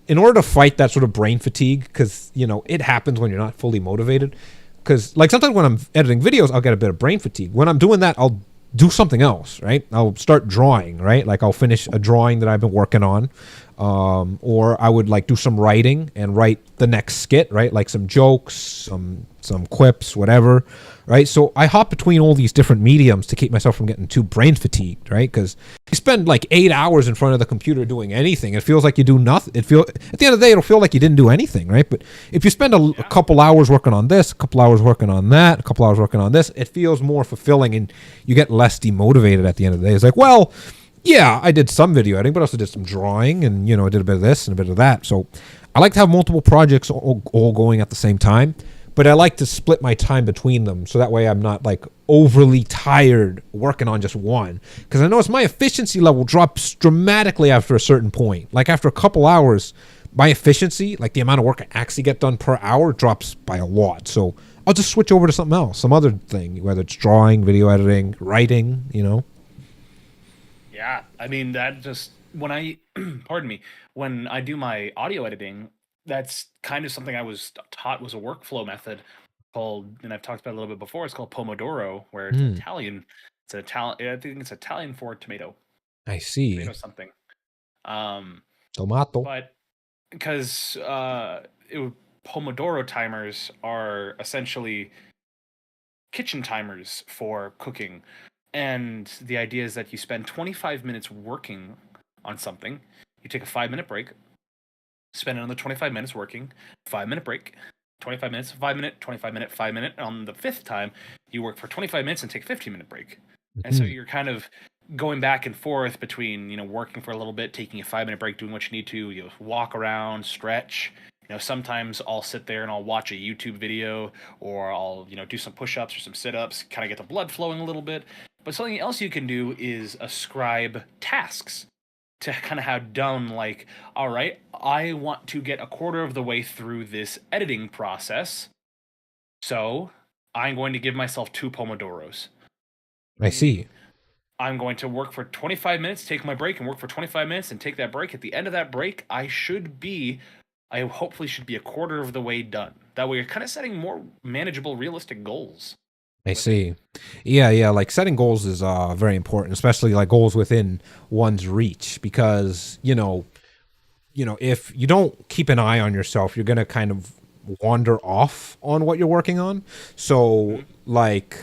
in order to fight that sort of brain fatigue, because it happens when you're not fully motivated. Because like sometimes when I'm editing videos, I'll get a bit of brain fatigue. When I'm doing that, I'll do something else, right? I'll start drawing, right? Like I'll finish a drawing that I've been working on, or I would like do some writing and write the next skit, right? Like some jokes, some quips, whatever, right? So I hop between all these different mediums to keep myself from getting too brain fatigued, right? Because you spend like 8 hours in front of the computer doing anything, it feels like you do nothing. At the end of the day, it'll feel like you didn't do anything, right? But if you spend a couple hours working on this, a couple hours working on that, a couple hours working on this, it feels more fulfilling, and you get less demotivated at the end of the day. It's like, well, yeah, I did some video editing, but I also did some drawing, and I did a bit of this and a bit of that. So I like to have multiple projects all going at the same time, but I like to split my time between them, so that way I'm not like overly tired working on just one. Because I notice my efficiency level drops dramatically after a certain point. Like after a couple hours, my efficiency, like the amount of work I actually get done per hour, drops by a lot. So I'll just switch over to something else, some other thing, whether it's drawing, video editing, writing, Yeah, I mean that just when I pardon me, when I do my audio editing, that's kind of something I was taught was a workflow method called, and I've talked about it a little bit before. It's called Pomodoro, where it's Italian. It's Italian. I think it's Italian for tomato. I see. Tomato something. Tomato. But because Pomodoro timers are essentially kitchen timers for cooking. And the idea is that you spend 25 minutes working on something, you take a 5-minute break, spend another 25 minutes working, 5-minute break, 25 minutes, 5-minute, 25 minute, 5-minute. On the fifth time, you work for 25 minutes and take a 15-minute break. And so you're kind of going back and forth between, working for a little bit, taking a 5-minute break, doing what you need to, walk around, stretch. Sometimes I'll sit there and I'll watch a YouTube video, or I'll, do some push-ups or some sit-ups, kind of get the blood flowing a little bit. But something else you can do is ascribe tasks to kind of have done, like, all right, I want to get a quarter of the way through this editing process, so I'm going to give myself 2 Pomodoros. I see. I'm going to work for 25 minutes, take my break, and work for 25 minutes, and take that break. At the end of that break, I hopefully should be a quarter of the way done. That way you're kind of setting more manageable, realistic goals. I see. Yeah. Like setting goals is very important, especially like goals within one's reach, because if you don't keep an eye on yourself, you're gonna kind of wander off on what you're working on. So like,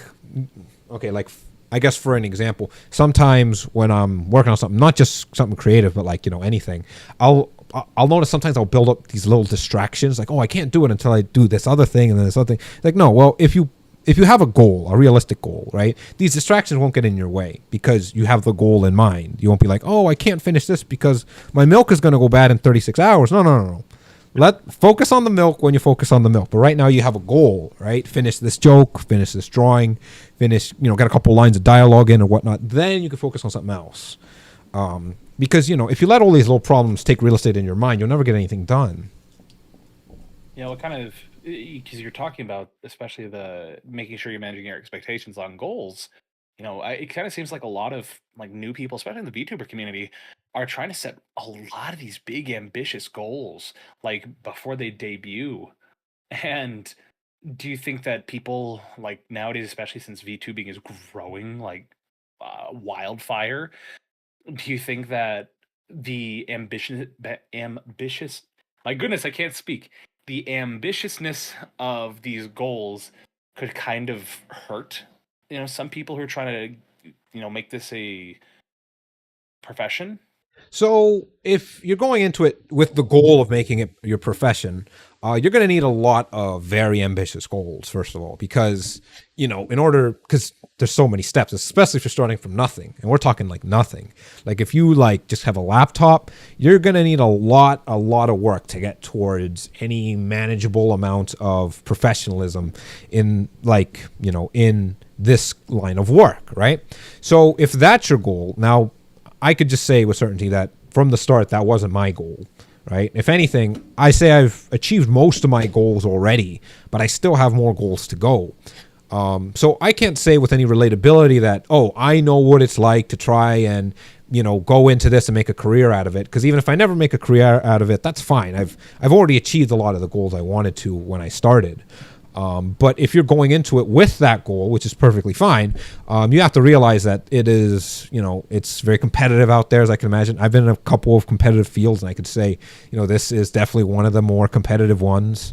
okay, like I guess for an example, sometimes when I'm working on something, not just something creative, but like anything, I'll notice sometimes I'll build up these little distractions, like, oh, I can't do it until I do this other thing and then this other thing. Like, no, well, if you have a goal, a realistic goal, right, these distractions won't get in your way because you have the goal in mind. You won't be like, oh, I can't finish this because my milk is going to go bad in 36 hours. No. Focus on the milk when you focus on the milk. But right now you have a goal, right? Finish this joke, finish this drawing, get a couple lines of dialogue in or whatnot. Then you can focus on something else. Because, if you let all these little problems take real estate in your mind, you'll never get anything done. What kind of, because you're talking about especially the making sure you're managing your expectations on goals, it kind of seems like a lot of like new people, especially in the VTuber community, are trying to set a lot of these big ambitious goals like before they debut. And do you think that people like nowadays, especially since VTubing is growing like wildfire, do you think that the ambitious, my goodness, I can't speak, the ambitiousness of these goals could kind of hurt some people who are trying to make this a profession? So if you're going into it with the goal of making it your profession, you're going to need a lot of very ambitious goals, first of all, because because there's so many steps, especially if you're starting from nothing, and we're talking like nothing. Like if you like just have a laptop, you're going to need a lot of work to get towards any manageable amount of professionalism in in this line of work, right? So if that's your goal, now I could just say with certainty that from the start, that wasn't my goal, right? If anything, I say I've achieved most of my goals already, but I still have more goals to go. So I can't say with any relatability that, oh, I know what it's like to try and go into this and make a career out of it. Because even if I never make a career out of it, that's fine. I've already achieved a lot of the goals I wanted to when I started. But if you're going into it with that goal, which is perfectly fine, you have to realize that it is, it's very competitive out there, as I can imagine. I've been in a couple of competitive fields, and I could say, this is definitely one of the more competitive ones.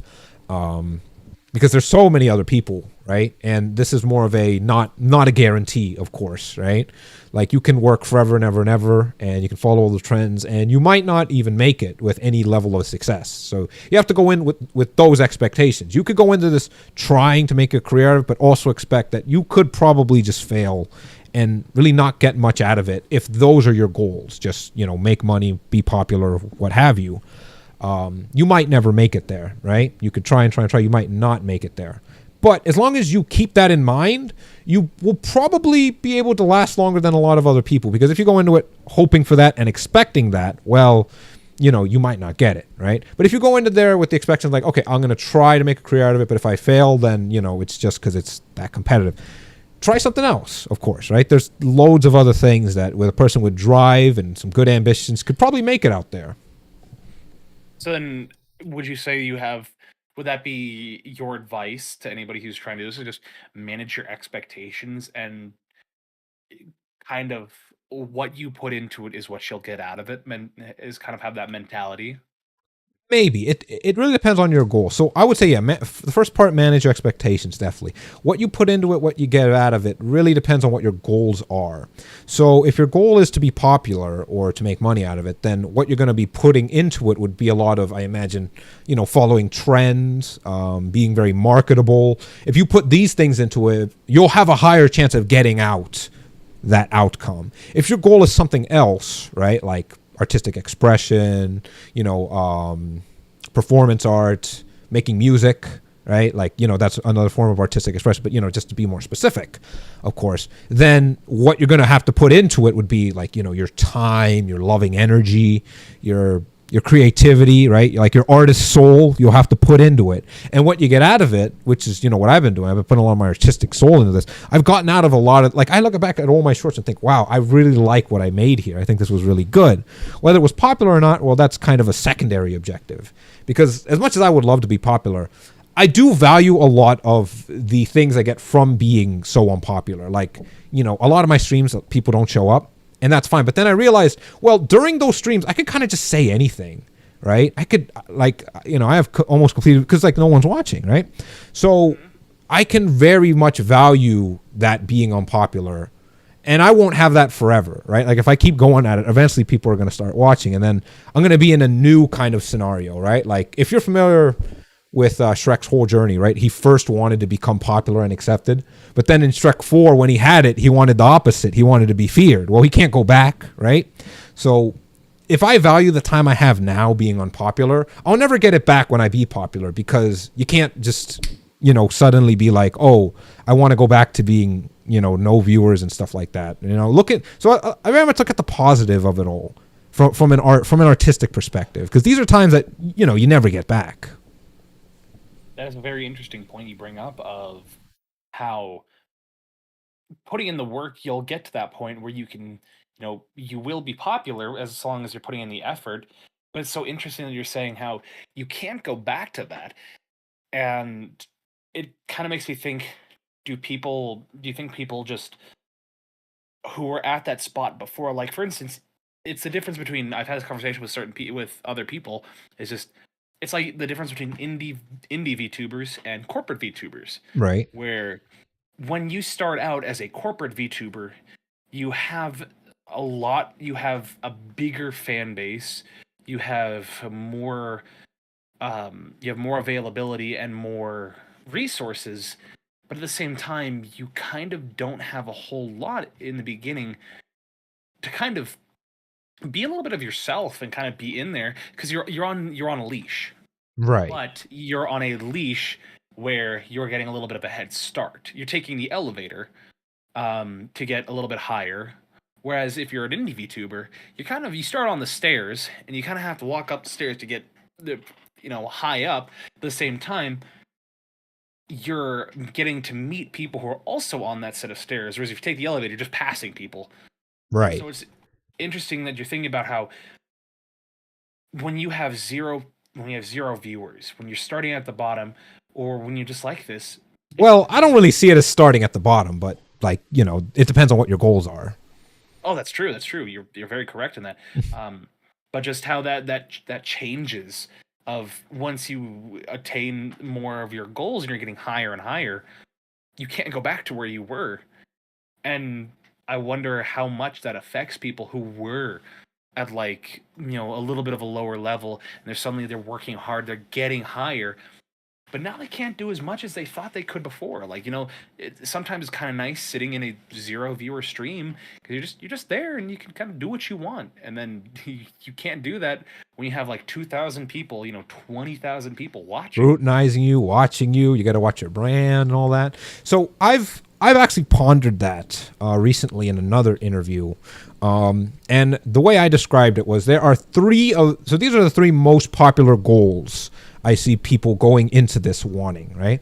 Because there's so many other people, right? And this is more of a not a guarantee, of course, right? Like, you can work forever and ever and ever, and you can follow all the trends, and you might not even make it with any level of success. So you have to go in with those expectations. You could go into this trying to make a career, but also expect that you could probably just fail and really not get much out of it if those are your goals. Just, make money, be popular, what have you. You might never make it there, right? You could try and try and try. You might not make it there. But as long as you keep that in mind, you will probably be able to last longer than a lot of other people. Because if you go into it hoping for that and expecting that, well, you might not get it, right? But if you go into there with the expectation like, okay, I'm going to try to make a career out of it, but if I fail, then, it's just because it's that competitive. Try something else, of course, right? There's loads of other things that with a person with drive and some good ambitions could probably make it out there. So then, would you say would that be your advice to anybody who's trying to do this? Is just manage your expectations, and kind of what you put into it is what you'll get out of it, is kind of have that mentality. Maybe it really depends on your goal. So I would say, the first part, manage your expectations. Definitely, what you put into it, what you get out of it, really depends on what your goals are. So if your goal is to be popular or to make money out of it, then what you're going to be putting into it would be a lot of, I imagine, following trends, being very marketable. If you put these things into it, you'll have a higher chance of getting out that outcome. If your goal is something else, right, like artistic expression, performance art, making music, right? Like, that's another form of artistic expression, but, just to be more specific, of course, then what you're going to have to put into it would be like, your time, your loving energy, your creativity, right? Like your artist soul, you'll have to put into it. And what you get out of it, which is, what I've been doing, I've been putting a lot of my artistic soul into this. I've gotten out of a lot of, like, I look back at all my shorts and think, wow, I really like what I made here. I think this was really good. Whether it was popular or not, well, that's kind of a secondary objective. Because as much as I would love to be popular, I do value a lot of the things I get from being so unpopular. Like, a lot of my streams, people don't show up. And that's fine. But then I realized, well, during those streams, I could kind of just say anything, right? I could, like, I have almost completed, because, like, no one's watching, right? So I can very much value that being unpopular. And I won't have that forever, right? Like, if I keep going at it, eventually people are going to start watching. And then I'm going to be in a new kind of scenario, right? Like, if you're familiar with Shrek's whole journey, right? He first wanted to become popular and accepted, but then in Shrek 4, when he had it, he wanted the opposite. He wanted to be feared. Well, he can't go back, right? So if I value the time I have now being unpopular, I'll never get it back when I be popular, because you can't just, suddenly be like, oh, I want to go back to being, no viewers and stuff like that. So I very much look at the positive of it all from an artistic perspective, because these are times that, you never get back. That is a very interesting point you bring up, of how putting in the work, you'll get to that point where you can, you will be popular as long as you're putting in the effort. But it's so interesting that you're saying how you can't go back to that. And it kind of makes me think, do you think people just who were at that spot before, like, for instance, it's the difference between, I've had this conversation with with other people, is just, it's like the difference between indie VTubers and corporate VTubers. Right. Where when you start out as a corporate VTuber, you have a bigger fan base, you have more availability and more resources, but at the same time, you kind of don't have a whole lot in the beginning to kind of be a little bit of yourself and kind of be in there, because you're on a leash, Right. but you're on a leash where you're getting a little bit of a head start. You're taking the elevator to get a little bit higher, whereas if you're an indie VTuber, you start on the stairs and you kind of have to walk up the stairs to get high up. At the same time, you're getting to meet people who are also on that set of stairs, whereas if you take the elevator, you're just passing people. Right. So interesting that you're thinking about how when you have zero viewers, when you're starting at the bottom, or when you just like this. Well, I don't really see it as starting at the bottom, but like, you know, it depends on what your goals are. Oh, that's true. That's true. You're very correct in that. But just how that changes of once you attain more of your goals and you're getting higher and higher, you can't go back to where you were. And I wonder how much that affects people who were at like, you know, a little bit of a lower level, and they're working hard, they're getting higher, but now they can't do as much as they thought they could before. Like, you know, sometimes it's kind of nice sitting in a 0 viewer stream because you're just there and you can kind of do what you want. And then you can't do that when you have like 2,000 people, you know, 20,000 people watching, Scrutinizing you, watching you. You got to watch your brand and all that. So I've actually pondered that recently in another interview. And the way I described it was there are so these are the 3 most popular goals I see people going into this wanting, right?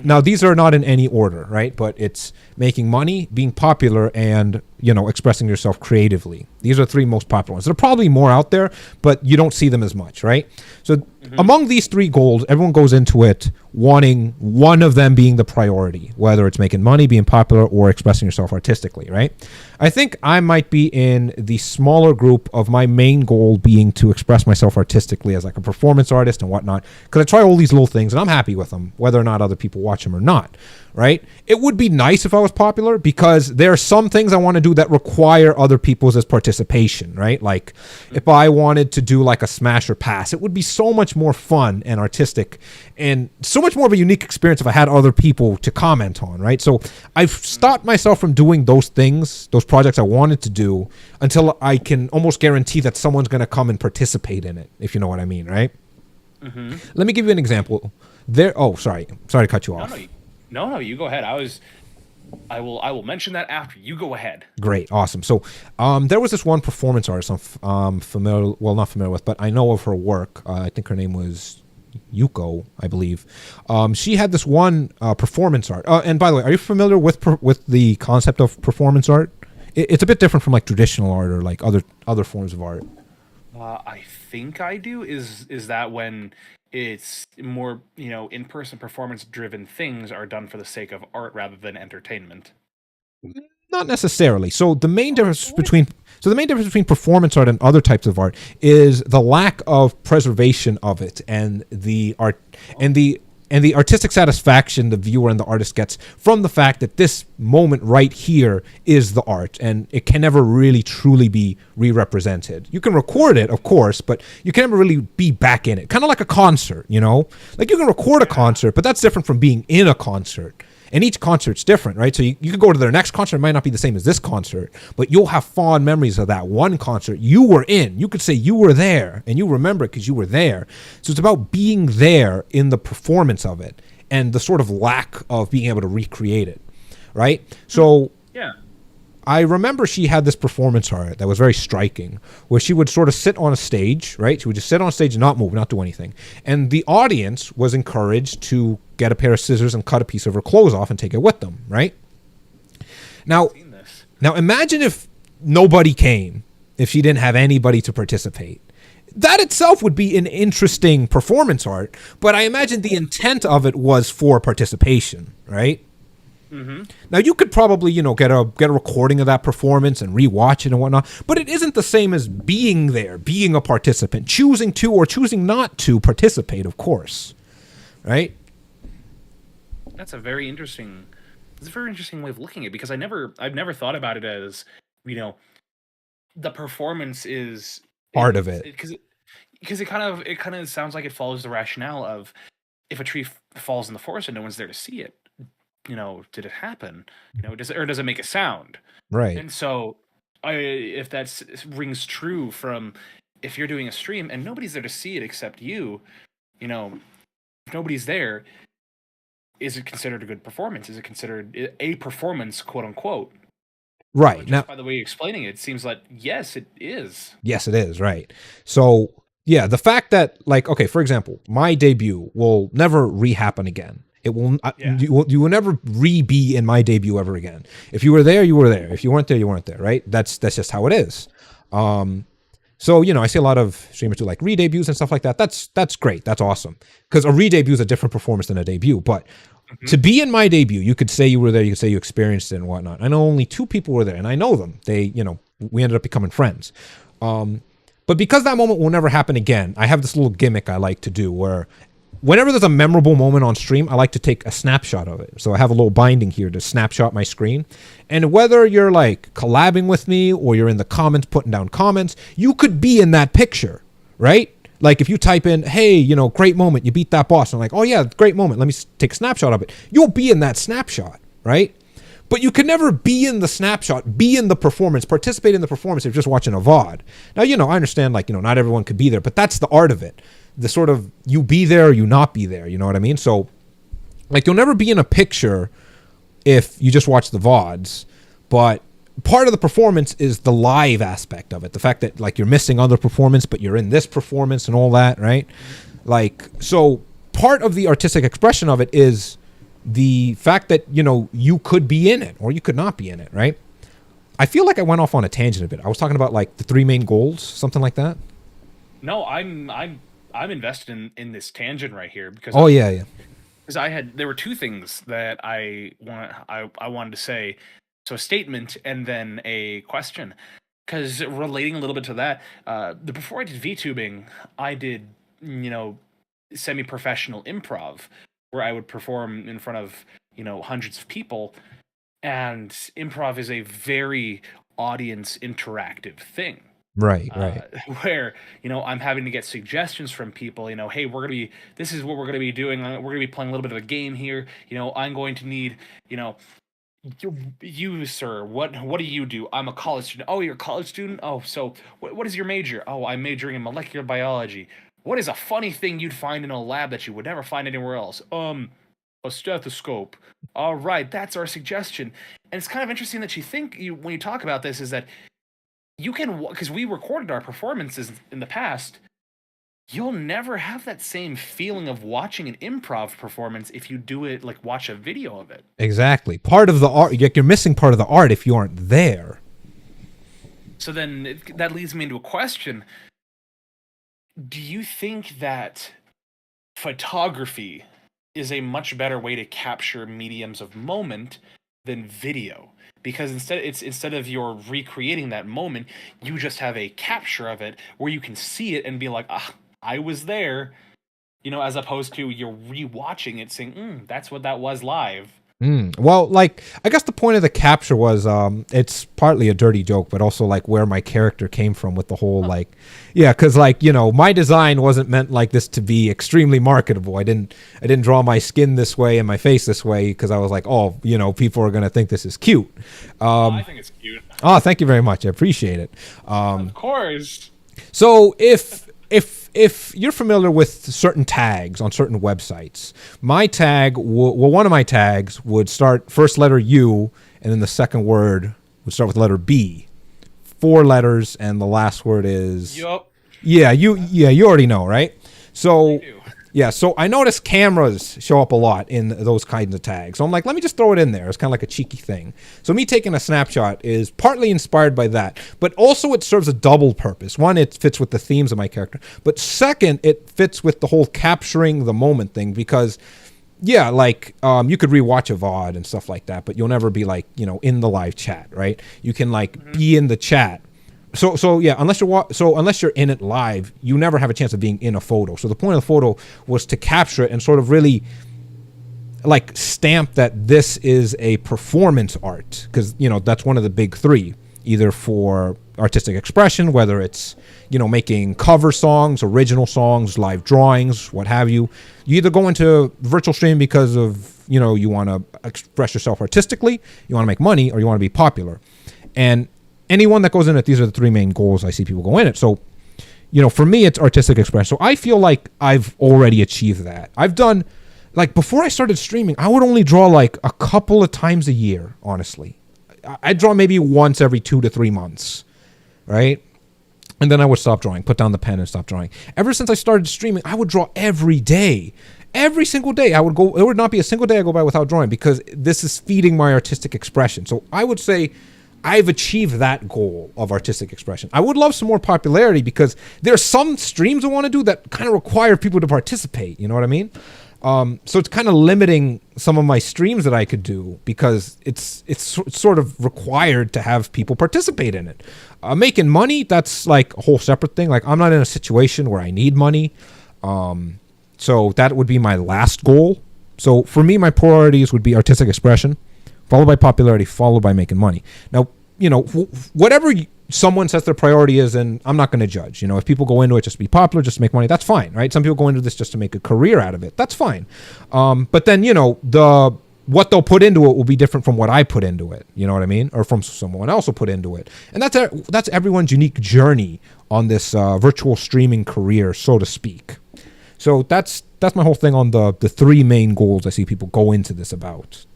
Now, these are not in any order, right? But it's making money, being popular, and, you know, expressing yourself creatively. These are 3 most popular ones. There are probably more out there, but you don't see them as much, right? So among these 3 goals, everyone goes into it wanting one of them being the priority, whether it's making money, being popular, or expressing yourself artistically, right? I think I might be in the smaller group of my main goal being to express myself artistically as like a performance artist and whatnot, because I try all these little things and I'm happy with them, whether or not other people watch them or not, right? It would be nice if I was popular because there are some things I want to do that require other people's participation, right? Like if I wanted to do like a smash or pass, it would be so much more fun and artistic and so much more of a unique experience if I had other people to comment on, right? So I've stopped myself from doing those things, those projects I wanted to do, until I can almost guarantee that someone's going to come and participate in it, if you know what I mean, right? Let me give you an example. Sorry to cut you off. No, you go ahead. I will mention that after you go ahead. Great, awesome. So, there was this one performance artist I'm familiar, well, not familiar with, but I know of her work. I think her name was Yuko, I believe. She had this one performance art. And by the way, are you familiar with the concept of performance art? It's a bit different from like traditional art or like other forms of art. I think I do. Is that when it's more, you know, in-person performance-driven things are done for the sake of art rather than entertainment? Not necessarily. So the main difference between performance art and other types of art is the lack of preservation of it and the art and the artistic satisfaction the viewer and the artist gets from the fact that this moment right here is the art and it can never really truly be re-represented. You can record it, of course, but you can never really be back in it. Kind of like a concert, you know? Like you can record a concert, but that's different from being in a concert. And each concert's different, right? So you can go to their next concert. It might not be the same as this concert, but you'll have fond memories of that one concert you were in. You could say you were there and you remember it because you were there. So it's about being there in the performance of it and the sort of lack of being able to recreate it, right? So Yeah. I remember she had this performance art that was very striking, where she would sort of sit on a stage, right? She would just sit on stage and not move, not do anything. And the audience was encouraged to get a pair of scissors and cut a piece of her clothes off and take it with them, right? Now imagine if nobody came, if she didn't have anybody to participate. That itself would be an interesting performance art, but I imagine the intent of it was for participation, right? Now you could probably, you know, get a recording of that performance and rewatch it and whatnot, but it isn't the same as being there, being a participant, choosing to or choosing not to participate, of course, right? That's a very interesting way of looking at it, because I've never thought about it as, you know, the performance is Part of it. Because it kind of sounds like it follows the rationale of if a tree falls in the forest and no one's there to see it, you know, did it happen? You know, does it make a sound? Right. And so, if that rings true from if you're doing a stream and nobody's there to see it except you, you know, if nobody's there, is it considered a good performance? Is it considered a performance, quote unquote? Right. Just Now, by the way you're explaining it, it seems like yes, it is. yes, it is, right. So, yeah, the fact that, like, okay, for example, my debut will never re-happen again. It will. You will never be in my debut ever again. If you were there, you were there. If you weren't there, you weren't there. Right? That's just how it is. So, I see a lot of streamers do like re-debuts and stuff like that. That's great. That's awesome. Because a re-debut is a different performance than a debut. But to be in my debut, you could say you were there, you could say you experienced it and whatnot. I know only 2 people were there, and I know them. They, we ended up becoming friends. But because that moment will never happen again, I have this little gimmick I like to do where whenever there's a memorable moment on stream, I like to take a snapshot of it. So I have a little binding here to snapshot my screen. And whether you're like collabing with me or you're in the comments, putting down comments, you could be in that picture, right? Like if you type in, hey, great moment, you beat that boss. I'm like, oh yeah, great moment. Let me take a snapshot of it. You'll be in that snapshot, right? But you can never be in the snapshot, be in the performance, participate in the performance if you're just watching a VOD. Now, I understand like, not everyone could be there, but that's the art of it. The sort of you be there or you not be there, you know what I mean? So like you'll never be in a picture if you just watch the VODs, but part of the performance is the live aspect of it. The fact that like you're missing other performance, but you're in this performance and all that, right? Like, so part of the artistic expression of it is the fact that, you could be in it or you could not be in it, right? I feel like I went off on a tangent a bit. I was talking about like the 3 main goals, something like that. No, I'm invested in this tangent right here because Yeah. Because there were 2 things that I wanted to say. So a statement and then a question. Because relating a little bit to that, before I did VTubing, I did, semi-professional improv where I would perform in front of, hundreds of people. And improv is a very audience interactive thing. Right. Where, I'm having to get suggestions from people, hey, this is what we're going to be doing. We're going to be playing a little bit of a game here. I'm going to need, you, sir, what do you do? I'm a college student. Oh, you're a college student? Oh, so what is your major? Oh, I'm majoring in molecular biology. What is a funny thing you'd find in a lab that you would never find anywhere else? A stethoscope. All right, that's our suggestion. And it's kind of interesting that when you talk about this is that you can, because we recorded our performances in the past, you'll never have that same feeling of watching an improv performance if you do it, like watch a video of it. Exactly. Part of the art, you're missing part of the art if you aren't there. So then that leads me into a question. Do you think that photography is a much better way to capture mediums of moment than video? Because instead of you're recreating that moment, you just have a capture of it where you can see it and be like, I was there, as opposed to you're rewatching it saying, that's what that was live. Well, like, I guess the point of the capture was, it's partly a dirty joke, but also like where my character came from with the whole because like, my design wasn't meant like this to be extremely marketable. I didn't draw my skin this way and my face this way because I was like, people are gonna think this is cute. I think it's cute. Oh, thank you very much. I appreciate it. Of course. So if you're familiar with certain tags on certain websites, my tag, one of my tags would start first letter U, and then the second word would start with letter B. 4 letters, and the last word is. Yup. Yeah, you already know, right? So I do. Yeah, so I noticed cameras show up a lot in those kinds of tags. So I'm like, let me just throw it in there. It's kind of like a cheeky thing. So me taking a snapshot is partly inspired by that, but also it serves a double purpose. One, it fits with the themes of my character, but second, it fits with the whole capturing the moment thing because, yeah, like you could rewatch a VOD and stuff like that, but you'll never be like, in the live chat, right? You can like be in the chat. So yeah, unless you're in it live, you never have a chance of being in a photo. So the point of the photo was to capture it and sort of really like stamp that this is a performance art, because that's one of the big 3, either for artistic expression, whether it's making cover songs, original songs, live drawings, what have you. You either go into virtual stream because of you want to express yourself artistically, you want to make money, or you want to be popular. And anyone that goes in it, these are the 3 main goals I see people go in it. So, for me, it's artistic expression. So I feel like I've already achieved that. I've done, like, before I started streaming, I would only draw like a couple of times a year, honestly. I'd draw maybe once every 2 to 3 months, right? And then I would stop drawing, put down the pen and stop drawing. Ever since I started streaming, I would draw every day. Every single day I would go, there would not be a single day I go by without drawing because this is feeding my artistic expression. So I would say I've achieved that goal of artistic expression. I would love some more popularity because there's some streams I want to do that kind of require people to participate. You know what I mean? So it's kind of limiting some of my streams that I could do because it's sort of required to have people participate in it. Making money, that's like a whole separate thing. Like I'm not in a situation where I need money. So that would be my last goal. So for me, my priorities would be artistic expression, followed by popularity, followed by making money. Now, you know, whatever someone says their priority is, and I'm not going to judge. You know, if people go into it just to be popular, just to make money, that's fine, right? Some people go into this just to make a career out of it. That's fine. But then, you know, what they'll put into it will be different from what I put into it. You know what I mean? Or from someone else will put into it. And that's everyone's unique journey on this virtual streaming career, so to speak. So that's my whole thing on the three main goals I see people go into this about.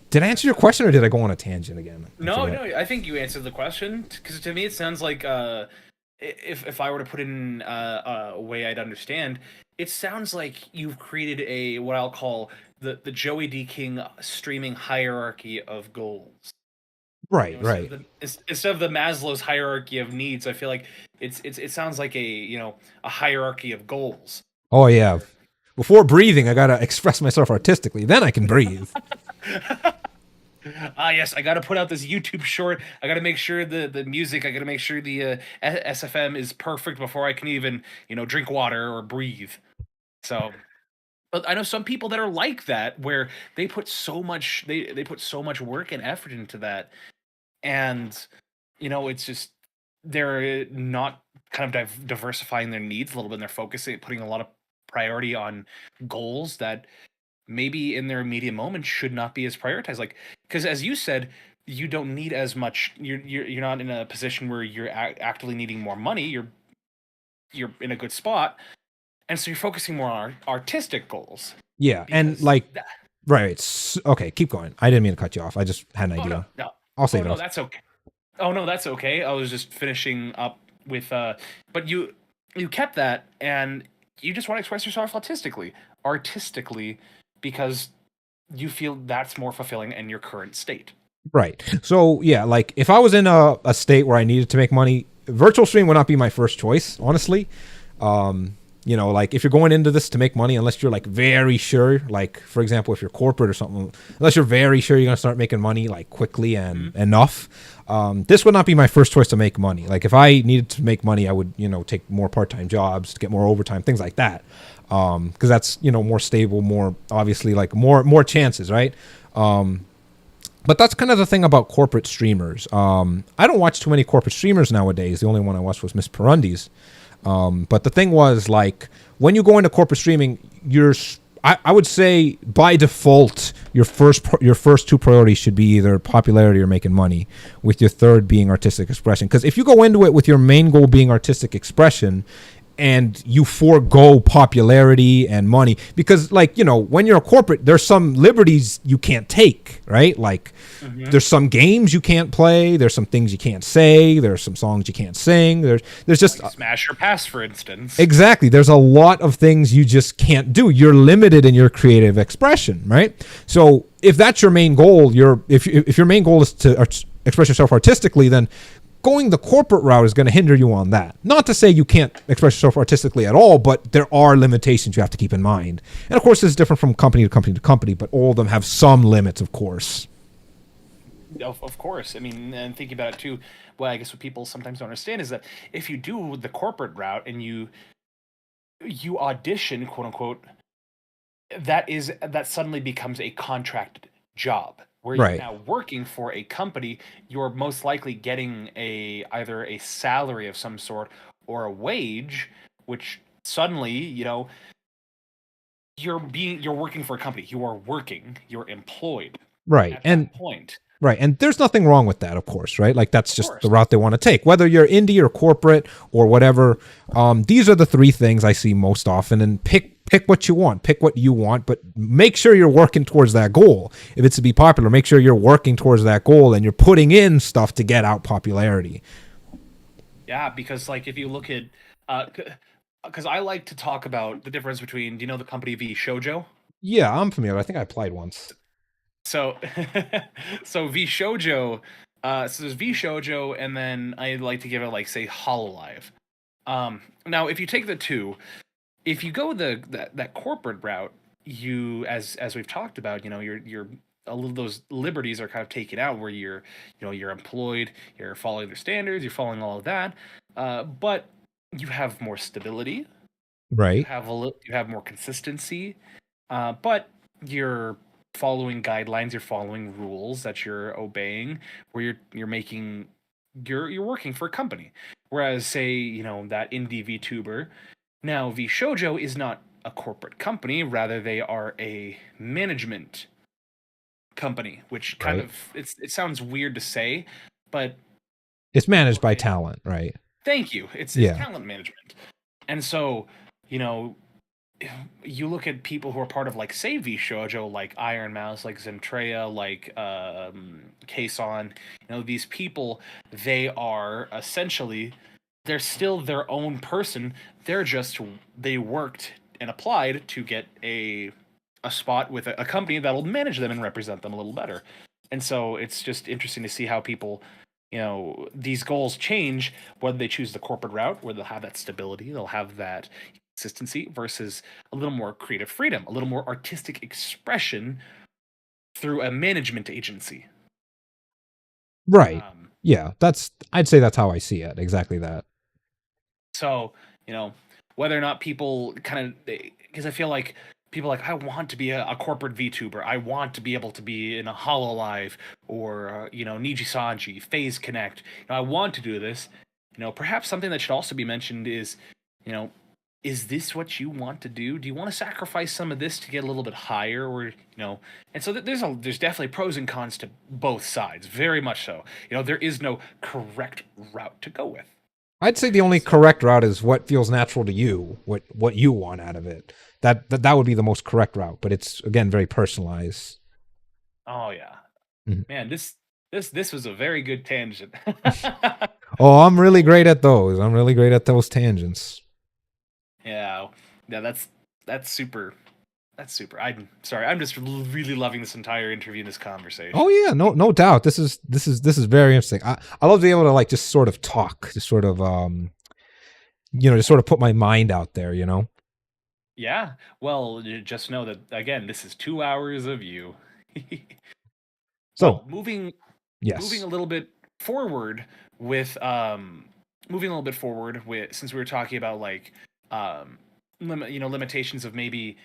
Did I answer your question, or did I go on a tangent again? No, I think you answered the question, because to me it sounds like if I were to put it in a way I'd understand, it sounds like you've created a what I'll call the Joey D. King streaming hierarchy of goals. Right, You know, right. instead of the Maslow's hierarchy of needs, I feel like it sounds like a hierarchy of goals. Oh yeah. Before breathing, I gotta express myself artistically. Then I can breathe. Yes, I got to put out this YouTube short. I got to make sure the music. I got to make sure the SFM is perfect before I can even drink water or breathe. So, but I know some people that are like that, where they put so much they put so much work and effort into that, and it's just they're not kind of diversifying their needs a little bit. And they're focusing, putting a lot of priority on goals that maybe in their immediate moment should not be as prioritized. Like, because as you said, you don't need as much. You're not in a position where you're actively needing more money. You're in a good spot, and so you're focusing more on artistic goals. Yeah, and like, right. Okay, keep going. I didn't mean to cut you off. I just had an idea. No. I'll save it. No, that's okay. Oh no, that's okay. I was just finishing up with but you kept that, and you just want to express yourself artistically, because you feel that's more fulfilling in your current state. Right. So yeah, like if I was in a state where I needed to make money, virtual stream would not be my first choice, honestly. Like if you're going into this to make money, unless you're like very sure, like for example, if you're corporate or something, unless you're very sure you're gonna start making money like quickly and enough, this would not be my first choice to make money. Like if I needed to make money, I would take more part-time jobs to get more overtime, things like that, because that's more stable, more obviously like more chances, right? But that's kind of the thing about corporate streamers. I don't watch too many corporate streamers nowadays. The only one I watched was Miss Perundi's. But the thing was, like, when you go into corporate streaming, I would say by default, your first two priorities should be either popularity or making money, with your third being artistic expression. Because if you go into it with your main goal being artistic expression, and you forego popularity and money, because when you're a corporate, there's some liberties you can't take, right? Like there's some games you can't play, there's some things you can't say, there's some songs you can't sing, there's just like Smash or Pass, for instance. Exactly. There's a lot of things you just can't do. You're limited in your creative expression, right? So if that's your main goal, if your main goal is to express yourself artistically, then going the corporate route is going to hinder you on that. Not to say you can't express yourself artistically at all, but there are limitations you have to keep in mind. And of course, this is different from company to company to company, but all of them have some limits, of course. Of course. I mean, and thinking about it too, well, I guess what people sometimes don't understand is that if you do the corporate route and you audition, quote unquote, that suddenly becomes a contracted job. Where you're now working for a company, you're most likely getting either a salary of some sort or a wage, which suddenly, you're working for a company. You're employed. Right. At that point. Right. And there's nothing wrong with that, of course, right? Like that's just the route they want to take. Whether you're indie or corporate or whatever, these are the three things I see most often. And pick what you want, but make sure you're working towards that goal. If it's to be popular, make sure you're working towards that goal and you're putting in stuff to get out popularity. Yeah, because like if you look at, because I like to talk about the difference between, do you know the company V Shoujo? Yeah, I'm familiar. I think I applied once. So, so V Shoujo, So there's V Shoujo, and then I'd like to give it like say Hololive. Now, if you take the two, if you go that corporate route, you as we've talked about, you're a little those liberties are kind of taken out where you're employed, you're following their standards, you're following all of that, but you have more stability, Right. you have more consistency, but you're following guidelines, you're following rules that you're obeying, where you're making you're working for a company. Whereas, say, that indie VTuber, now V Shoujo is not a corporate company, rather they are a management company, which kind Right. of it sounds weird to say, but It's managed by talent, right? thank you. It's Yeah. talent management. And so, you know, you look at people who are part of like say V Shoujo, like Iron Mouse, like Zentrea, like Kason, these people, they are essentially they're still their own person. They worked and applied to get a spot with a company that'll manage them and represent them a little better. And so it's just interesting to see how people, these goals change whether they choose the corporate route where they'll have that stability, they'll have that consistency versus a little more creative freedom, a little more artistic expression through a management agency. Right. Um, Yeah. I'd say that's how I see it. Exactly that. so, whether or not people kind of, because I feel like people are like, I want to be a corporate VTuber. I want to be able to be in a Hololive or, Niji Sanji, Phase Connect. I want to do this. Perhaps something that should also be mentioned is, you know, is this what you want to do? Do you want to sacrifice some of this to get a little bit higher, or And so there's definitely pros and cons to both sides, very much so. There is no correct route to go with. I'd say the only correct route is what feels natural to you, what you want out of it. That would be the most correct route, but it's again very personalized. Oh yeah, Mhm. man, this was a very good tangent. Oh, I'm really great at those. I'm really great at those tangents. Yeah, that's super. That's super. I'm sorry. I'm just really loving this entire interview and this conversation. Oh yeah, no doubt. This is very interesting. I love to be able to like just sort of talk, just sort of just sort of put my mind out there, Yeah. Well, just know that again, this is 2 hours of you. So Well, moving yes. a little bit forward with since we were talking about like limitations of maybe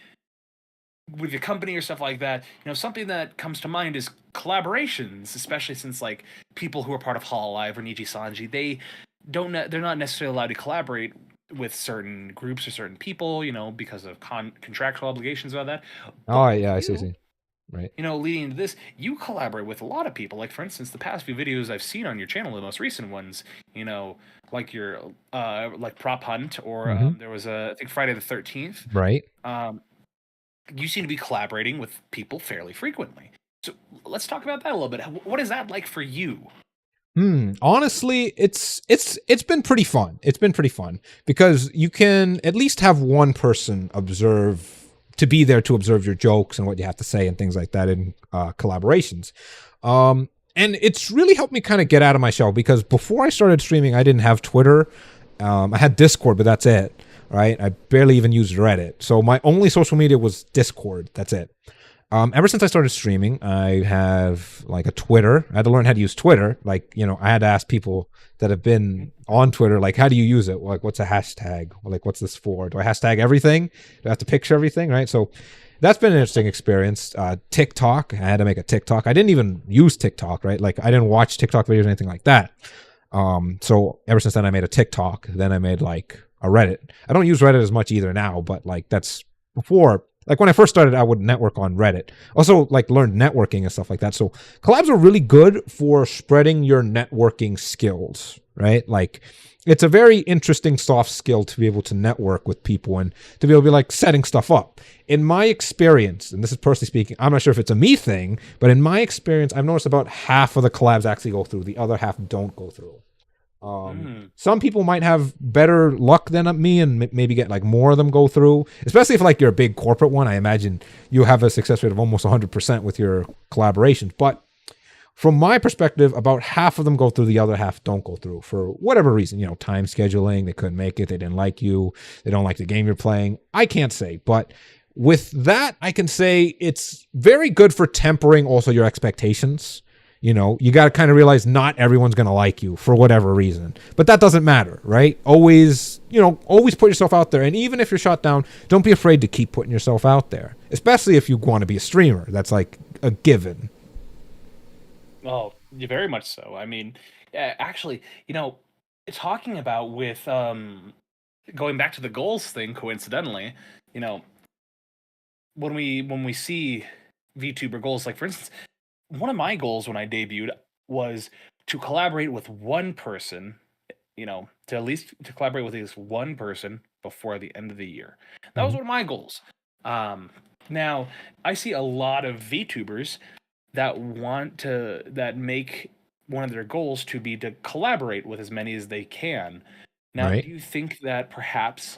with your company or stuff like that, something that comes to mind is collaborations, especially since like people who are part of Hololive or Niji Sanji, they're not necessarily allowed to collaborate with certain groups or certain people, because of contractual obligations about that. Oh But yeah, I see. you, See. Right. leading into this, you collaborate with a lot of people. Like for instance, the past few videos I've seen on your channel, the most recent ones, like your like Prop Hunt, or Hmm. there was I think Friday the 13th. Right. You seem to be collaborating with people fairly frequently. So let's talk about that a little bit. What is that like for you? Honestly, it's been pretty fun. It's been pretty fun because you can at least have one person to be there to observe your jokes and what you have to say and things like that in collaborations. And it's really helped me kind of get out of my shell because before I started streaming, I didn't have Twitter. I had Discord, but that's it. Right? I barely even used Reddit. So my only social media was Discord. That's it. Ever since I started streaming, I have like a Twitter. I had to learn how to use Twitter. Like, I had to ask people that have been on Twitter, like, how do you use it? Like, what's a hashtag? Like, what's this for? Do I hashtag everything? Do I have to picture everything? Right. So that's been an interesting experience. TikTok, I had to make a TikTok. I didn't even use TikTok, right? Like, I didn't watch TikTok videos or anything like that. So ever since then, I made a TikTok. Then I made like a Reddit. I don't use Reddit as much either now, but like that's before. Like when I first started, I would network on Reddit. Also, like learned networking and stuff like that. So collabs are really good for spreading your networking skills, right? Like it's a very interesting soft skill to be able to network with people and to be able to be like setting stuff up. In my experience, and this is personally speaking, I'm not sure if it's a me thing, but in my experience, I've noticed about half of the collabs actually go through. The other half don't go through. Some people might have better luck than me and maybe get like more of them go through, especially if like you're a big corporate one. I imagine you have a success rate of almost 100% with your collaborations. But from my perspective, about half of them go through, the other half don't go through for whatever reason. Time scheduling, they couldn't make it, they didn't like you, they don't like the game you're playing. I can't say, but with that, I can say it's very good for tempering also your expectations. You got to kind of realize not everyone's going to like you for whatever reason, but that doesn't matter, right? Always put yourself out there. And even if you're shut down, don't be afraid to keep putting yourself out there, especially if you want to be a streamer. That's like a given. Oh, yeah, very much so. I mean, actually, talking about with going back to the goals thing, coincidentally, when we see VTuber goals, like for instance, one of my goals when I debuted was to collaborate with one person, to at least to collaborate with at least one person before the end of the year. That was one of my goals. Now I see a lot of VTubers that make one of their goals to be to collaborate with as many as they can. Now, Right. do you think that perhaps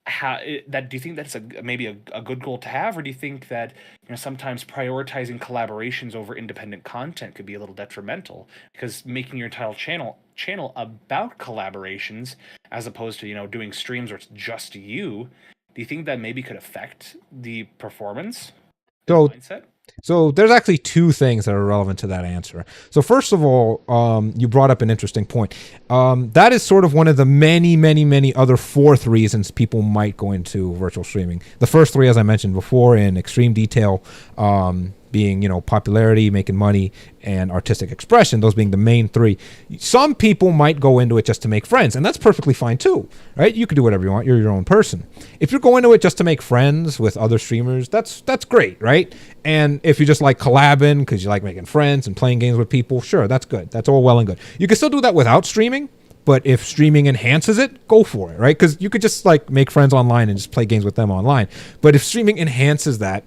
do you think that's maybe a good goal to have, or do you think that sometimes prioritizing collaborations over independent content could be a little detrimental, because making your entire channel about collaborations as opposed to doing streams where it's just you, do you think that maybe could affect the performance, the So mindset? So there's actually two things that are relevant to that answer. So first of all, you brought up an interesting point. That is sort of one of the many, many, many other fourth reasons people might go into virtual streaming. The first three, as I mentioned before, in extreme detail, being popularity, making money, and artistic expression. Those being the main three. Some people might go into it just to make friends, and that's perfectly fine too, right? You can do whatever you want. You're your own person. If you're going to it just to make friends with other streamers, that's great, right? And if you just like collabing because you like making friends and playing games with people, sure, that's good. That's all well and good. You can still do that without streaming. But if streaming enhances it, go for it, right? Because you could just like make friends online and just play games with them online. But if streaming enhances that,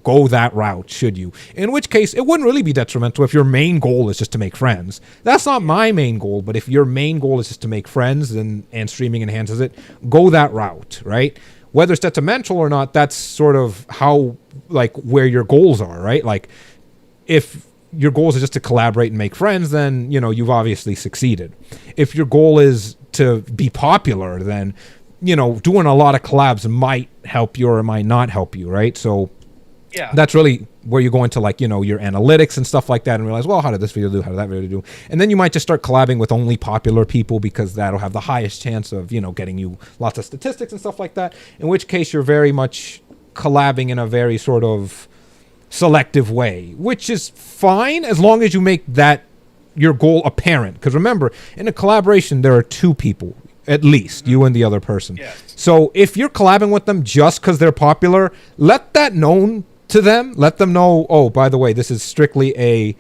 go that route, should you. In which case, it wouldn't really be detrimental if your main goal is just to make friends. That's not my main goal, but if your main goal is just to make friends and streaming enhances it, go that route, right? Whether it's detrimental or not, that's sort of how, like, where your goals are, right? Like, if your goals are just to collaborate and make friends, then you've obviously succeeded. If your goal is to be popular, then doing a lot of collabs might help you or it might not help you, right? So Yeah, that's really where you go into like your analytics and stuff like that and realize, well, how did this video do, how did that video do, and then you might just start collabing with only popular people because that'll have the highest chance of getting you lots of statistics and stuff like that, in which case you're very much collabing in a very sort of selective way, which is fine as long as you make that your goal apparent. Because remember, in a collaboration, there are two people, at least, you and the other person. Yes. So if you're collabing with them just because they're popular, let that known to them. Let them know, oh, by the way, this is strictly a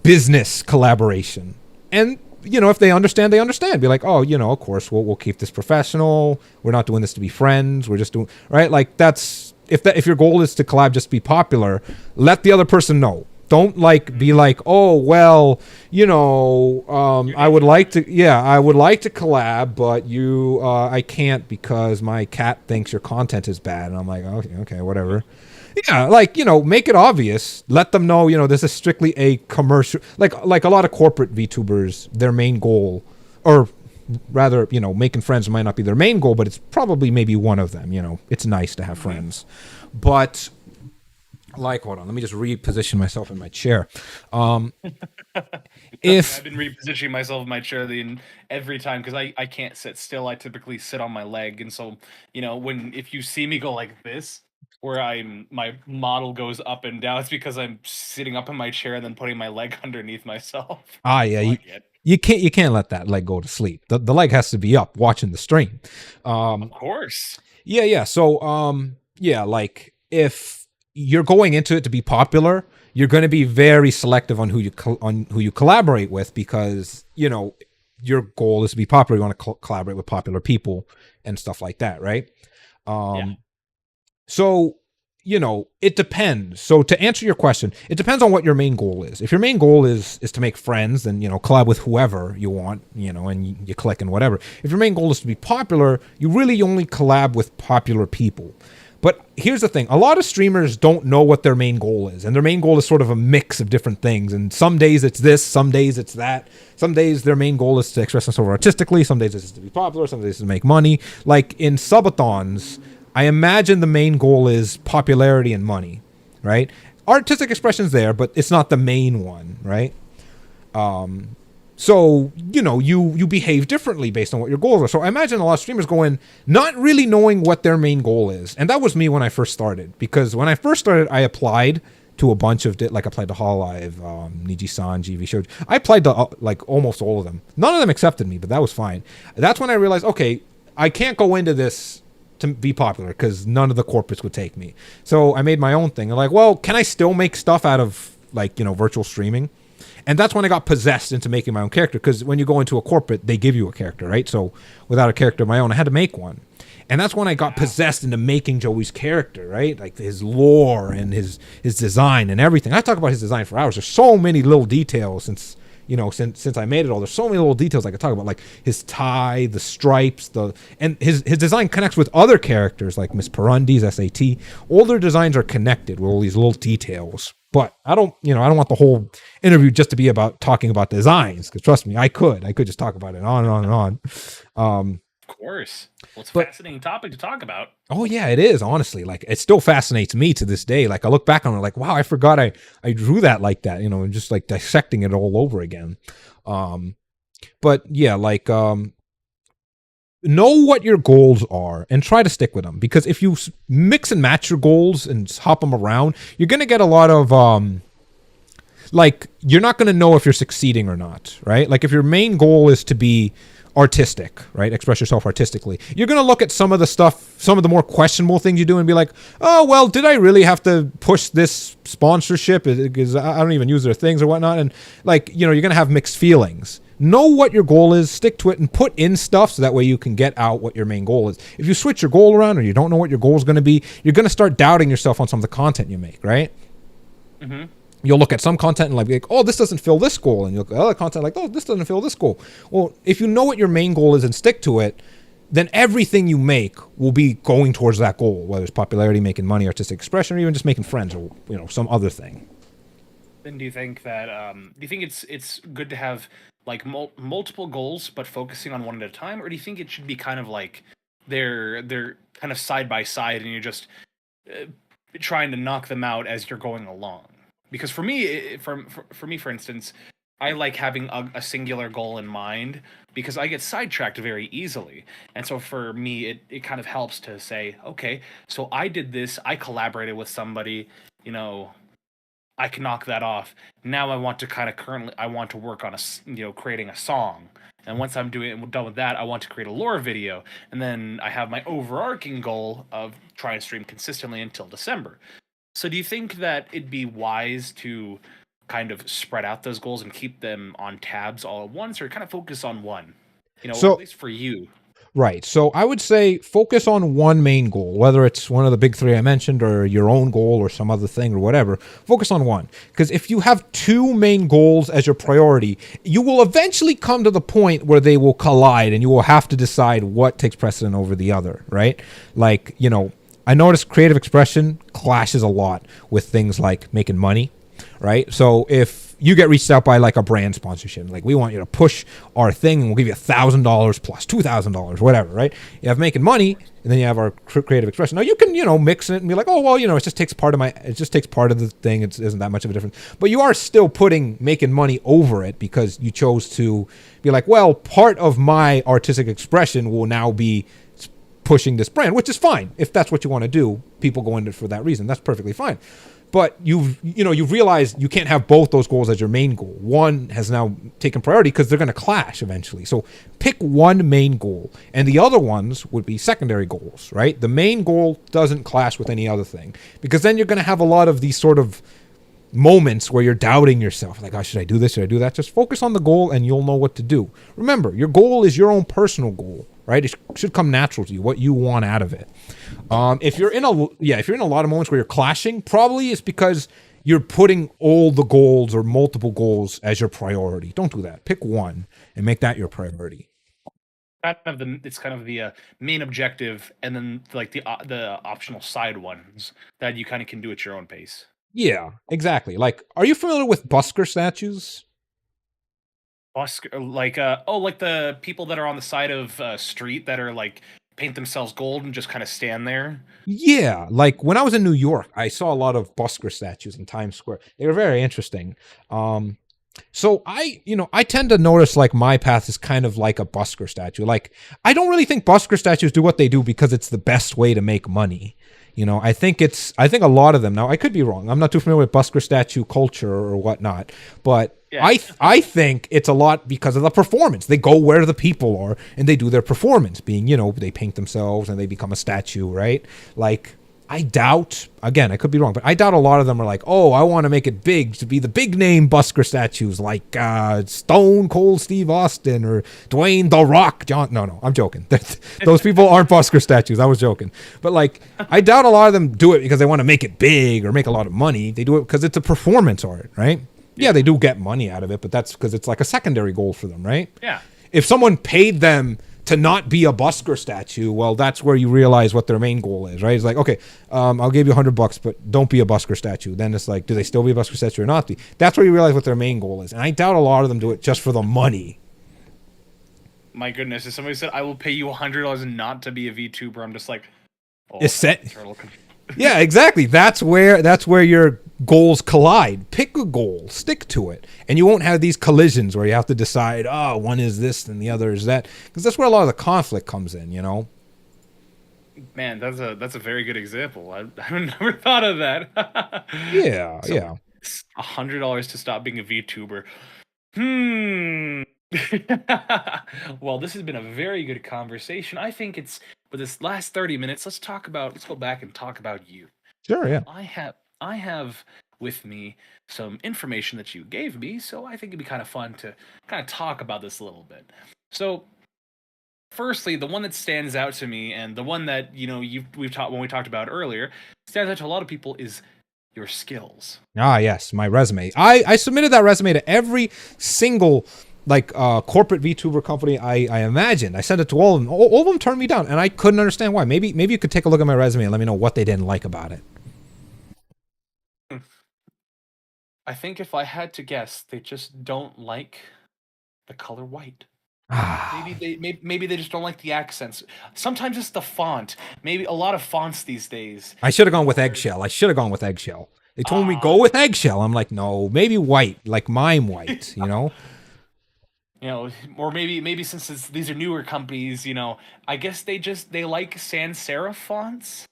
business collaboration. And if they understand, they understand. Be like, oh, of course, we'll keep this professional. We're not doing this to be friends. We're just doing, right? Like, that's, if your goal is to collab, just be popular, let the other person know. Don't be like, oh, well, I would like to collab, but I can't because my cat thinks your content is bad. And I'm like, okay, whatever. Yeah, make it obvious. Let them know, this is strictly a commercial. Like a lot of corporate VTubers, their main goal, or rather, making friends might not be their main goal, but it's probably maybe one of them. It's nice to have friends. But hold on, let me just reposition myself in my chair. If I've been repositioning myself in my chair every time because I can't sit still. I typically sit on my leg, and so if you see me go like this, where my model goes up and down, it's because I'm sitting up in my chair and then putting my leg underneath myself. yeah, you can't let that leg go to sleep. The leg has to be up watching the stream. Of course. Yeah. So if you're going into it to be popular, you're going to be very selective on who you collaborate with, because your goal is to be popular. You want to collaborate with popular people and stuff like that, right? So it depends. So to answer your question, it depends on what your main goal is. If your main goal is to make friends, then collab with whoever you want, and you click and whatever. If your main goal is to be popular, you really only collab with popular people. But here's the thing: a lot of streamers don't know what their main goal is, and their main goal is sort of a mix of different things. And some days it's this, some days it's that. Some days their main goal is to express themselves artistically. Some days it's to be popular. Some days it's to make money. Like in subathons, I imagine the main goal is popularity and money, right? Artistic expression's there, but it's not the main one, right? So, you behave differently based on what your goals are. So I imagine a lot of streamers go in not really knowing what their main goal is. And that was me when I first started. Because when I first started, I applied to a bunch of, I applied to Hololive, Niji-san, GV Show. I applied to, almost all of them. None of them accepted me, but that was fine. That's when I realized, okay, I can't go into this to be popular because none of the corporates would take me. So I made my own thing. I'm like, well, can I still make stuff out of, virtual streaming? And that's when I got possessed into making my own character, because when you go into a corporate, they give you a character, right? So without a character of my own, I had to make one. And that's when I got possessed into making Joey's character, right? Like his lore and his design and everything. I talk about his design for hours. There's so many little details since I made it all. There's so many little details I could talk about, like his tie, the stripes, and his design connects with other characters like Miss Perundi's SAT. All their designs are connected with all these little details. But I don't want the whole interview just to be about talking about designs, because trust me, I could just talk about it on and on and on. Of course. Well, it's a fascinating topic to talk about. Oh yeah, it is, honestly. Like, it still fascinates me to this day. Like, I look back on it like, wow, I forgot I drew that like that, and just like dissecting it all over again. But yeah, know what your goals are and try to stick with them, because if you mix and match your goals and hop them around, you're going to get a lot of you're not going to know if you're succeeding or not, right? Like, if your main goal is to be artistic, right, express yourself artistically, you're going to look at some of the more questionable things you do and be like, oh, well, did I really have to push this sponsorship because I don't even use their things or whatnot? And you're going to have mixed feelings. Know what your goal is, stick to it, and put in stuff so that way you can get out what your main goal is. If you switch your goal around or you don't know what your goal is going to be, you're going to start doubting yourself on some of the content you make, right? Mm-hmm. You'll look at some content and like, oh, this doesn't fill this goal. And you'll look at other content like, oh, this doesn't fill this goal. Well, if you know what your main goal is and stick to it, then everything you make will be going towards that goal, whether it's popularity, making money, artistic expression, or even just making friends or, some other thing. Then do you think that, it's good to have multiple goals, but focusing on one at a time? Or do you think it should be kind of like they're kind of side by side and you're just trying to knock them out as you're going along? Because for me, for instance, I like having a singular goal in mind, because I get sidetracked very easily. And so for me, it kind of helps to say, okay, so I did this, I collaborated with somebody, I can knock that off. Now I want to work on creating a song. And once I'm done with that, I want to create a lore video. And then I have my overarching goal of trying to stream consistently until December. So do you think that it'd be wise to kind of spread out those goals and keep them on tabs all at once, or kind of focus on one? At least for you. Right. So I would say focus on one main goal, whether it's one of the big three I mentioned or your own goal or some other thing or whatever. Focus on one. Because if you have two main goals as your priority, you will eventually come to the point where they will collide and you will have to decide what takes precedent over the other, right? I noticed creative expression clashes a lot with things like making money, right? So if you get reached out by a brand sponsorship, like, we want you to push our thing and we'll give you $1,000 plus $2,000, whatever, right? You have making money, and then you have our creative expression. Now you can, mix it and be like, oh, well, it just takes part of the thing. It isn't that much of a difference, but you are still putting making money over it because you chose to be like, well, part of my artistic expression will now be pushing this brand, which is fine. If that's what you want to do, people go into it for that reason. That's perfectly fine. But you've realized you can't have both those goals as your main goal. One has now taken priority because they're going to clash eventually. So pick one main goal, and the other ones would be secondary goals, right? The main goal doesn't clash with any other thing, because then you're going to have a lot of these sort of moments where you're doubting yourself, like, oh, should I do this? Should I do that? Just focus on the goal and you'll know what to do. Remember, your goal is your own personal goal, right? It should come natural to you, what you want out of it. If you're in a lot of moments where you're clashing, probably it's because you're putting all the goals or multiple goals as your priority. Don't do that. Pick one and make that your priority. it's kind of the main objective, and then like the optional side ones that you kind of can do at your own pace. Yeah, exactly. Like, are you familiar with busker statues? Oscar, like like the people that are on the side of street that are like paint themselves gold and just kind of stand there. Yeah, like when I was in New York, I saw a lot of busker statues in Times Square. They were very interesting. So I tend to notice like my path is kind of like a busker statue. Like, I don't really think busker statues do what they do because it's the best way to make money. I think a lot of them, now I could be wrong. I'm not too familiar with busker statue culture or whatnot, but Yeah. I think it's a lot because of the performance. They go where the people are and they do their performance, being, they paint themselves and they become a statue, right? Like, I doubt, again, I could be wrong, but I doubt a lot of them are like, oh, I want to make it big to be the big name busker statues like Stone Cold Steve Austin or Dwayne The Rock John. No, I'm joking. Those people aren't busker statues. I was joking. But like, I doubt a lot of them do it because they want to make it big or make a lot of money. They do it because it's a performance art, right? Yeah, they do get money out of it, but that's because it's like a secondary goal for them, right? Yeah. If someone paid them to not be a busker statue, well, that's where you realize what their main goal is, right? It's like, okay, I'll give you $100, but don't be a busker statue. Then it's like, do they still be a busker statue or not? That's where you realize what their main goal is. And I doubt a lot of them do it just for the money. My goodness, if somebody said, I will pay you $100 not to be a VTuber, I'm just like, oh, It's set. turtle. Yeah, exactly. That's where your goals collide. Pick a goal, stick to it, and you won't have these collisions where you have to decide, oh, one is this and the other is that, because that's where a lot of the conflict comes in. Man, that's a very good example. I've never thought of that. Yeah, So, yeah. $100 to stop being a VTuber. Well, this has been a very good conversation. I think it's for this last 30 minutes. Let's go back and talk about you. Sure, yeah. I have with me some information that you gave me, so I think it'd be kind of fun to kind of talk about this a little bit. So, firstly, the one that stands out to me, and the one that we talked about earlier, stands out to a lot of people is your skills. Ah, yes, my resume. I submitted that resume to every single corporate VTuber company I imagined. I sent it to all of them. All of them turned me down, and I couldn't understand why. Maybe you could take a look at my resume and let me know what they didn't like about it. I think if I had to guess, they just don't like the color white. Ah, Maybe they just don't like the accents. Sometimes it's the font. Maybe a lot of fonts these days. I should have gone with eggshell. They told me go with eggshell. I'm like, no, maybe white, like Mime white, Or maybe since these are newer companies, I guess they like sans serif fonts.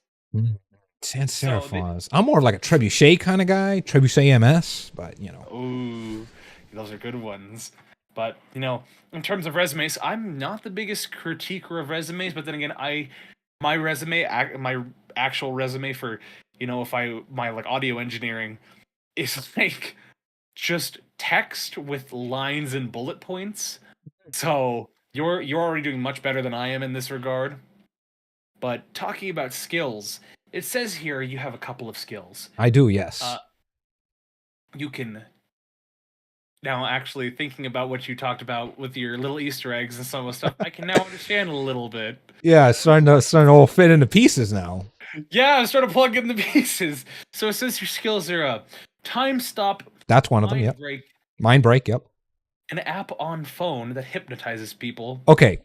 Sans serif fonts. I'm more of like a trebuchet kind of guy, trebuchet MS, but Ooh, those are good ones. But in terms of resumes, I'm not the biggest critiquer of resumes. But then again, my actual resume for my like audio engineering is like just text with lines and bullet points. So you're already doing much better than I am in this regard. But talking about skills, it says here you have a couple of skills. I do, yes. You can now actually thinking about what you talked about with your little Easter eggs and some of the stuff. I can now understand a little bit. Yeah, it's starting to all fit into pieces now. Yeah, I'm starting to plug in the pieces. So it says your skills are a time stop. That's one of them. Yep. Break, Mind break. Yep. an app on phone that hypnotizes people. Okay,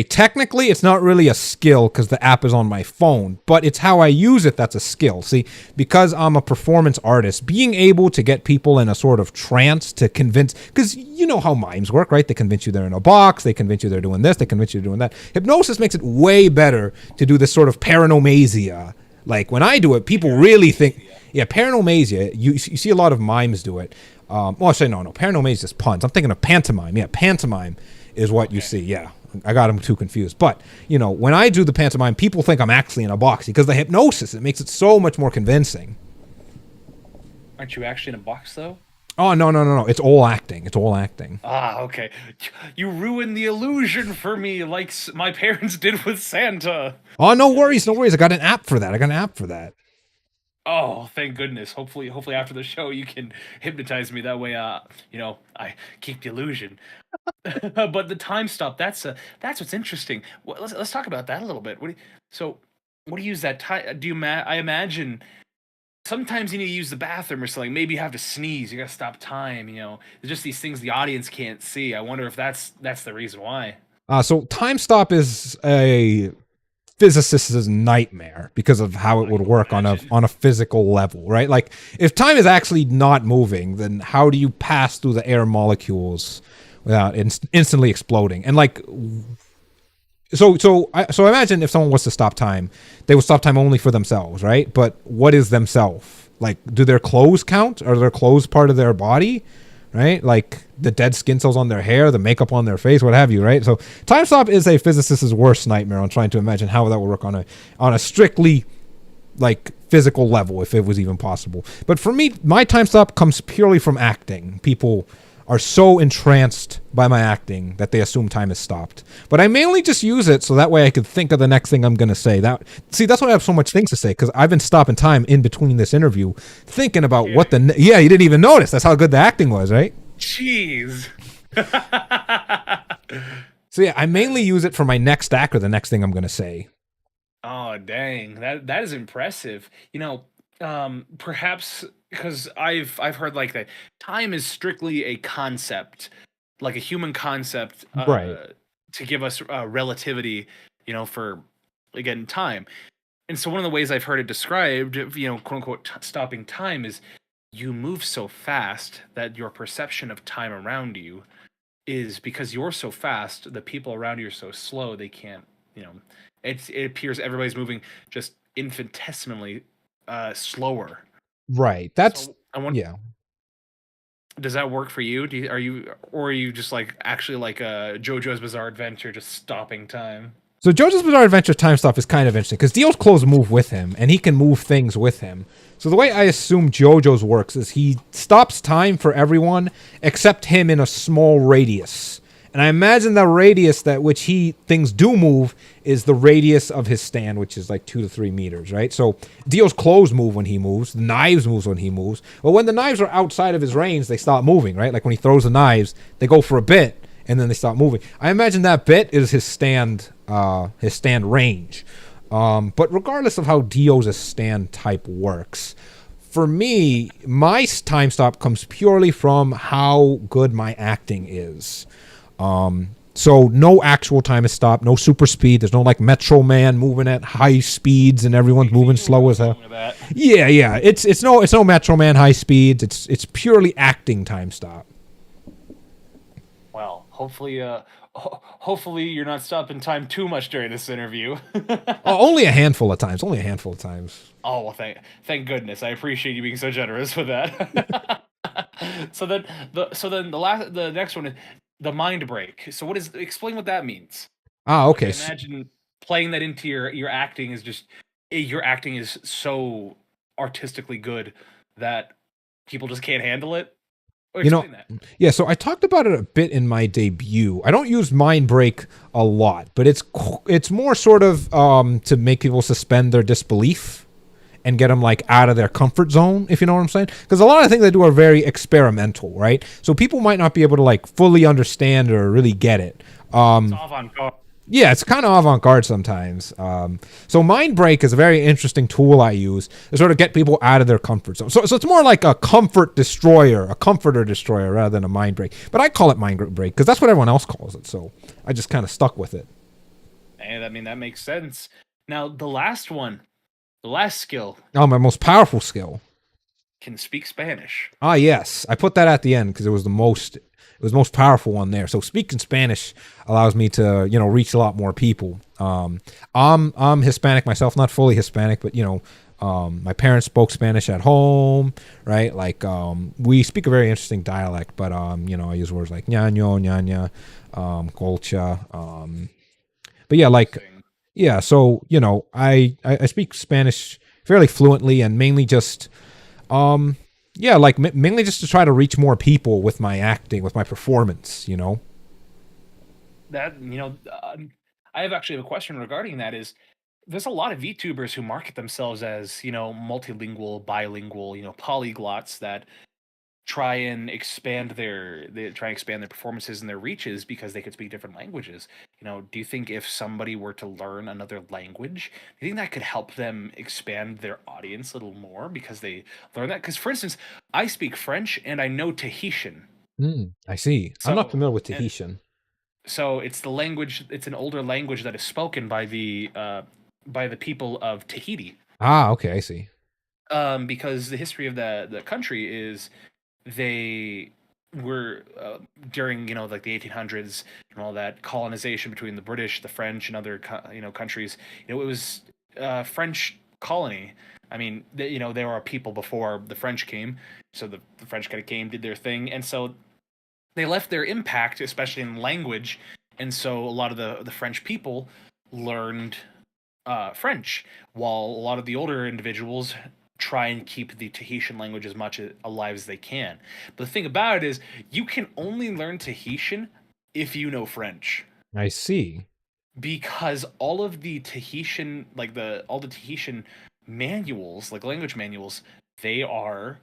technically it's not really a skill because the app is on my phone, but it's how I use it that's a skill. See, because I'm a performance artist, being able to get people in a sort of trance to convince, because you know how mimes work, right? They convince you they're in a box, they convince you they're doing this, they convince you they're doing that. Hypnosis makes it way better to do this sort of paranomasia. Like when I do it, people really think, yeah, paranomasia, you see a lot of mimes do it. Well, I say no. Paranomasia is puns. I'm thinking of pantomime. Yeah, pantomime is what you see. Yeah, I got them too confused. But, when I do the pantomime, people think I'm actually in a box because the hypnosis, it makes it so much more convincing. Aren't you actually in a box, though? Oh, no. It's all acting. Ah, okay. You ruined the illusion for me like my parents did with Santa. Oh, no worries. I got an app for that. Oh, thank goodness. Hopefully after the show you can hypnotize me. That way, I keep the illusion. But the time stop, that's what's interesting. Well, let's talk about that a little bit. So, what do you use that time? I imagine sometimes you need to use the bathroom or something. Maybe you have to sneeze. You got to stop time. There's just these things the audience can't see. I wonder if that's the reason why. So time stop is a physicist's nightmare because of how it would work on a physical level, right? Like if time is actually not moving, then how do you pass through the air molecules without instantly exploding? And like, so imagine if someone was to stop time, they would stop time only for themselves, right? But what is themselves? Like, do their clothes count? Are their clothes part of their body? Right? Like the dead skin cells on their hair, the makeup on their face, what have you, right? So time stop is a physicist's worst nightmare on trying to imagine how that would work on a strictly like physical level, if it was even possible. But for me, my time stop comes purely from acting. People are so entranced by my acting that they assume time is stopped. But I mainly just use it so that way I could think of the next thing I'm going to say. That's why I have so much things to say, because I've been stopping time in between this interview thinking about you didn't even notice. That's how good the acting was, right? Jeez. So yeah, I mainly use it for my next act or the next thing I'm going to say. Oh, dang. That is impressive. Perhaps because I've heard like that time is strictly a concept, like a human concept, Right. to give us relativity, for again time. And so one of the ways I've heard it described, quote unquote, stopping time is you move so fast that your perception of time around you is because you're so fast, the people around you are so slow they can't, it appears everybody's moving just infinitesimally slower. Right. That's So I want. yeah. Does that work for you? Are you just like actually like JoJo's Bizarre Adventure, just stopping time? So JoJo's Bizarre Adventure time stop is kind of interesting because Dio's clothes move with him, and he can move things with him. So the way I assume JoJo's works is he stops time for everyone except him in a small radius. And I imagine the radius that which things do move is the radius of his stand, which is like 2 to 3 meters, right? So Dio's clothes move when he moves, the knives moves when he moves. But when the knives are outside of his range, they stop moving, right? Like when he throws the knives, they go for a bit and then they stop moving. I imagine that bit is his stand range. But regardless of how Dio's stand type works, for me, my time stop comes purely from how good my acting is. So no actual time is stopped, no super speed. There's no like Metro Man moving at high speeds and everyone's moving slow as hell. Yeah. It's no Metro Man high speeds. It's purely acting time stop. Well, hopefully you're not stopping time too much during this interview. Only a handful of times. Oh well, thank goodness. I appreciate you being so generous with that. So then the next one is the mind break. So explain what that means? Okay. Like, imagine playing that into your acting is just your acting is so artistically good that people just can't handle it. That. Yeah, so I talked about it a bit in my debut. I don't use mind break a lot, but it's more sort of to make people suspend their disbelief and get them like out of their comfort zone, if you know what I'm saying. Because a lot of things I do are very experimental, right? So people might not be able to like fully understand or really get it. It's avant-garde. Yeah, it's kind of avant-garde sometimes. So mind break is a very interesting tool I use to sort of get people out of their comfort zone. So it's more like a comforter destroyer rather than a mind break. But I call it mind break because that's what everyone else calls it. So I just kind of stuck with it. And I mean, that makes sense. Now, the last skill. Oh, my most powerful skill. Can speak Spanish. Ah, yes. I put that at the end because it was the most powerful one there. So speaking Spanish allows me to, reach a lot more people. I'm Hispanic myself, not fully Hispanic, but my parents spoke Spanish at home, right? Like we speak a very interesting dialect, but I use words like ñaño, ñaña, colcha. But yeah, like yeah, so I speak Spanish fairly fluently and mainly just mainly just to try to reach more people with my acting, with my performance, That, I have actually a question regarding that is there's a lot of VTubers who market themselves as, multilingual, bilingual, polyglots that try and expand their performances and their reaches because they could speak different languages. Do you think if somebody were to learn another language, do you think that could help them expand their audience a little more because they learn that? Because, for instance, I speak French and I know Tahitian. I see. I'm not So, familiar with and Tahitian. so it's the language. It's an older language that is spoken by the people of Tahiti. Ah, okay, I see. Because the history of the country is they were during like the 1800s and all that colonization between the British, the French, and other countries. It was a French colony. I mean, there were people before the French came, so the French kind of came, did their thing, and so they left their impact, especially in language, and so a lot of the French people learned French, while a lot of the older individuals try and keep the Tahitian language as much alive as they can. But the thing about it is, you can only learn Tahitian if you know French, I see. because all of the Tahitian, all the Tahitian manuals, like language manuals, they are,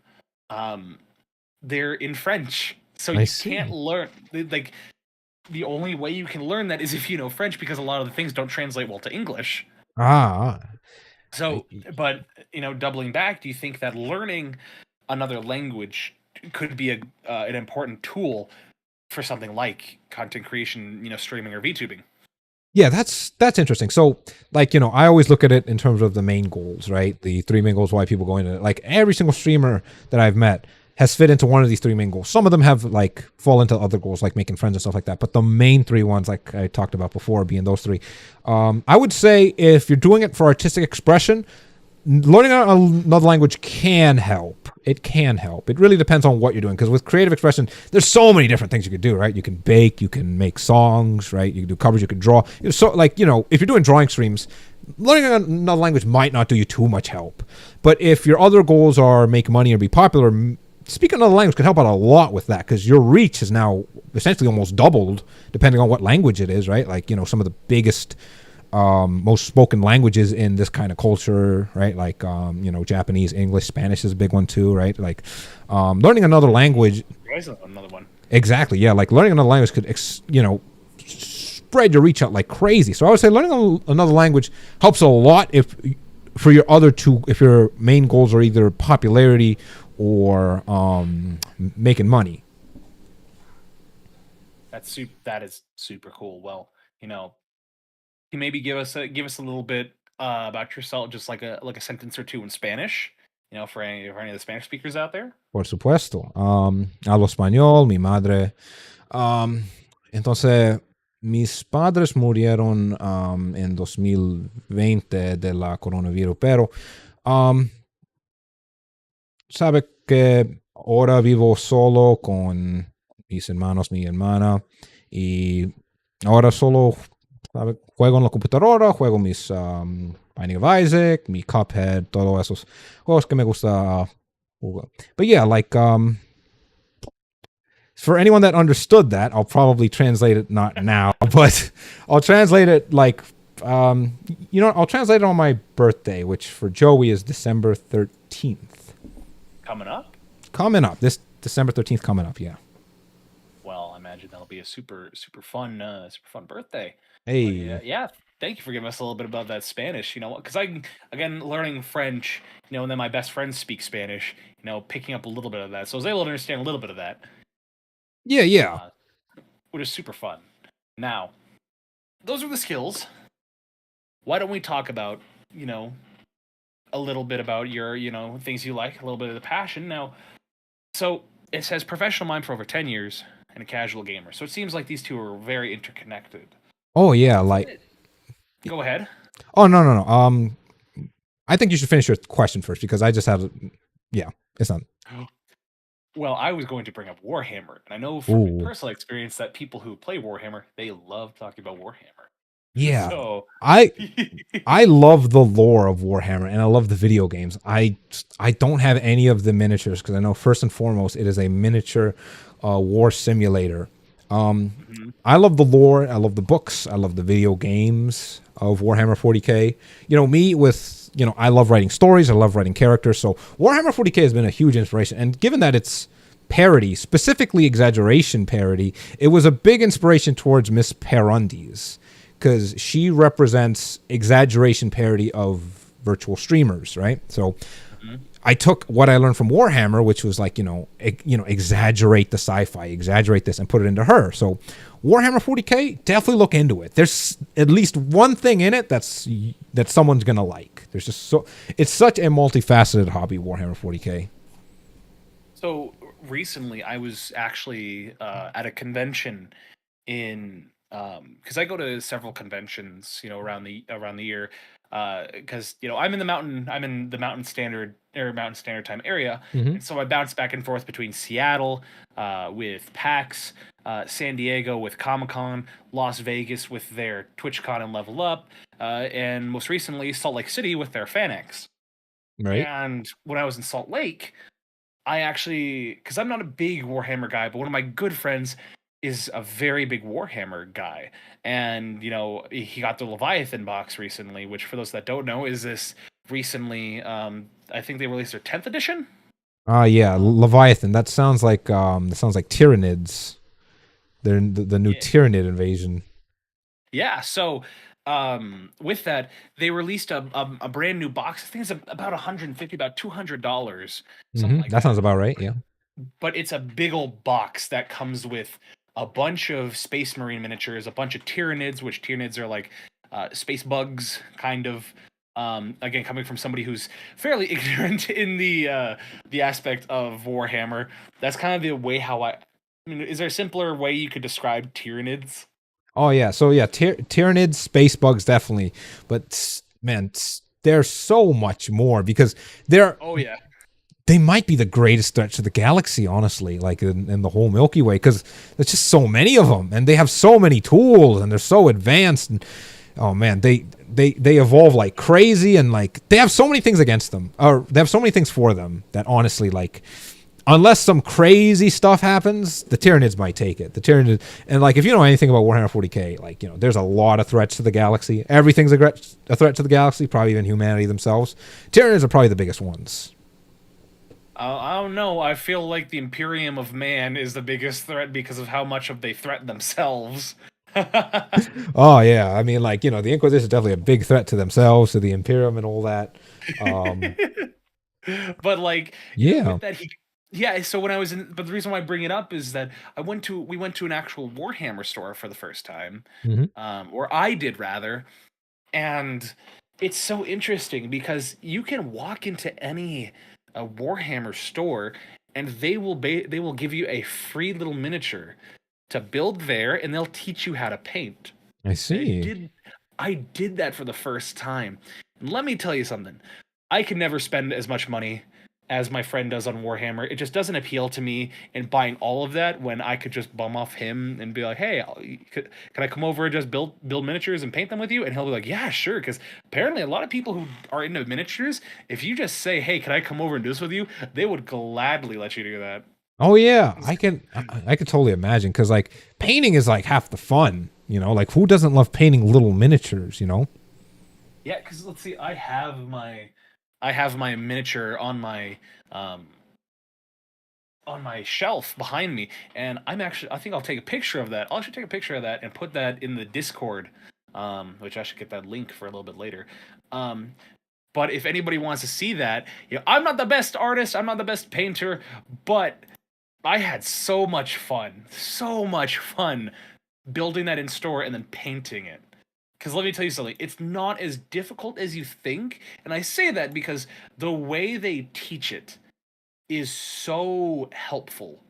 they're in French, so I you see. can't learn like. The only way you can learn that is if you know French, because a lot of the things don't translate well to English. Ah, So, but doubling back, do you think that learning another language could be an important tool for something like content creation, streaming or VTubing? yeah, that's interesting. So, like, I always look at it in terms of the main goals, right? The three main goals why people go into it. Like every single streamer that I've met has fit into one of these three main goals. Some of them have like fall into other goals, like making friends and stuff like that. But the main three ones, like I talked about before, being those three. I would say if you're doing it for artistic expression, learning another language can help. It can help. It really depends on what you're doing, because with creative expression, there's so many different things you could do, right? You can bake, you can make songs, right? You can do covers, you can draw. So, like, if you're doing drawing streams, learning another language might not do you too much help. But if your other goals are make money or be popular, speaking another language could help out a lot with that, because your reach is now essentially almost doubled, depending on what language it is, right? Like, some of the biggest most spoken languages in this kind of culture, right? Like, Japanese, English, Spanish is a big one too, right? Like, learning another language. There's another one. Exactly, yeah. Like learning another language could, spread your reach out like crazy. So I would say learning another language helps a lot if your main goals are either popularity or making money. That is super cool. Well, can you maybe give us a little bit about yourself, just like a sentence or two in Spanish, for any of the Spanish speakers out there? Por supuesto. Hablo español, mi madre. Entonces, mis padres murieron en 2020 de la coronavirus, pero sabe que ahora vivo solo con mis hermanos, mi hermana, y ahora solo juego en la computadora, juego mis Binding of Isaac, mi Cuphead, todos esos juegos que me gusta jugar. But yeah, like, for anyone that understood that, I'll probably translate it not now, but I'll translate it like, I'll translate it on my birthday, which for Joey is December 13th. Coming up? Coming up. This December 13th coming up, yeah. Well, I imagine that'll be a super fun birthday. Hey. Yeah. Thank you for giving us a little bit about that Spanish. Because again, learning French, and then my best friends speak Spanish. Picking up a little bit of that, so I was able to understand a little bit of that. Yeah. Which is super fun. Now, those are the skills. Why don't we talk about, a little bit about your, things you like, a little bit of the passion. Now, so it says professional mime for over 10 years and a casual gamer. So it seems like these two are very interconnected. Oh, yeah, like... Go ahead. Oh, no. I think you should finish your question first, because I just have... Yeah, it's not... Well, I was going to bring up Warhammer, and I know from personal experience that people who play Warhammer, they love talking about Warhammer. Yeah, so... I love the lore of Warhammer, and I love the video games. I don't have any of the miniatures, because I know first and foremost it is a miniature war simulator. I love the lore. I love the books. I love the video games. of Warhammer 40K. Me with, I love writing stories, I love writing characters. So Warhammer 40K has been a huge inspiration. And given that it's parody, specifically exaggeration parody, it was a big inspiration towards Miss Perundes, because she represents exaggeration parody of virtual streamers, right? So I took what I learned from Warhammer, which was like, exaggerate the sci-fi, exaggerate this, and put it into her. So Warhammer 40K, definitely look into it. There's at least one thing in it that someone's gonna like. It's such a multifaceted hobby, Warhammer 40K. So recently, I was actually at a convention in because I go to several conventions, around the year. Because I'm in the Mountain Standard Time area, Mm-hmm. and so I bounce back and forth between Seattle with PAX, San Diego with Comic Con, Las Vegas with their TwitchCon and Level Up, and most recently Salt Lake City with their FanX. Right. And when I was in Salt Lake, I actually, because I'm not a big Warhammer guy, but one of my good friends is a very big Warhammer guy. And, he got the Leviathan box recently, which for those that don't know, is this recently, I think they released their 10th edition. Yeah, Leviathan. That sounds like Tyranids. They're the new Yeah. Tyranid invasion. Yeah, so with that, they released a brand new box. I think it's about 150, about $200, something like That sounds about right. Yeah. but it's a big old box that comes with a bunch of Space Marine miniatures, a bunch of Tyranids, which Tyranids are like space bugs, kind of. Again, coming from somebody who's fairly ignorant in the aspect of Warhammer, that's kind of the way how I mean, is there a simpler way you could describe Tyranids? Oh yeah. So yeah, Tyranids, space bugs, definitely. But man, there's so much more, because Oh yeah. they might be the greatest threat to the galaxy, honestly, like in the whole Milky Way, because there's just so many of them, and they have so many tools, and they're so advanced, and oh man, they evolve like crazy, and like they have so many things against them, or they have so many things for them, that honestly, like, unless some crazy stuff happens, the Tyranids might take it. The Tyranids, and like, if you know anything about Warhammer 40K, like, there's a lot of threats to the galaxy. Everything's a threat to the galaxy, probably even humanity themselves. Tyranids are probably the biggest ones. I don't know. I feel like the Imperium of Man is the biggest threat because of how much of they threaten themselves. Oh yeah, I mean, like, the Inquisition is definitely a big threat to themselves, to the Imperium, and all that. But like, Yeah. with that, yeah. So when I was in, but the reason why I bring it up is that we went to an actual Warhammer store for the first time, Mhm. or I did rather, and it's so interesting because you can walk into any Warhammer store, and they will give you a free little miniature to build there, and they'll teach you how to paint. I see. I did that for the first time. And let me tell you something. I can never spend as much money as my friend does on Warhammer. It just doesn't appeal to me in buying all of that when I could just bum off him and be like, "Hey, can I come over and just build miniatures and paint them with you?" And he'll be like, "Yeah, sure." Because apparently, a lot of people who are into miniatures, if you just say, "Hey, can I come over and do this with you?" they would gladly let you do that. Oh yeah, I can totally imagine, because like painting is like half the fun, like who doesn't love painting little miniatures? Yeah, because let's see, I have my miniature on my shelf behind me, and I think I'll take a picture of that. I'll actually take a picture of that and put that in the Discord, which I should get that link for a little bit later. But if anybody wants to see that, I'm not the best artist, I'm not the best painter, but I had so much fun building that in store and then painting it. Because let me tell you something, it's not as difficult as you think. And I say that because the way they teach it is so helpful.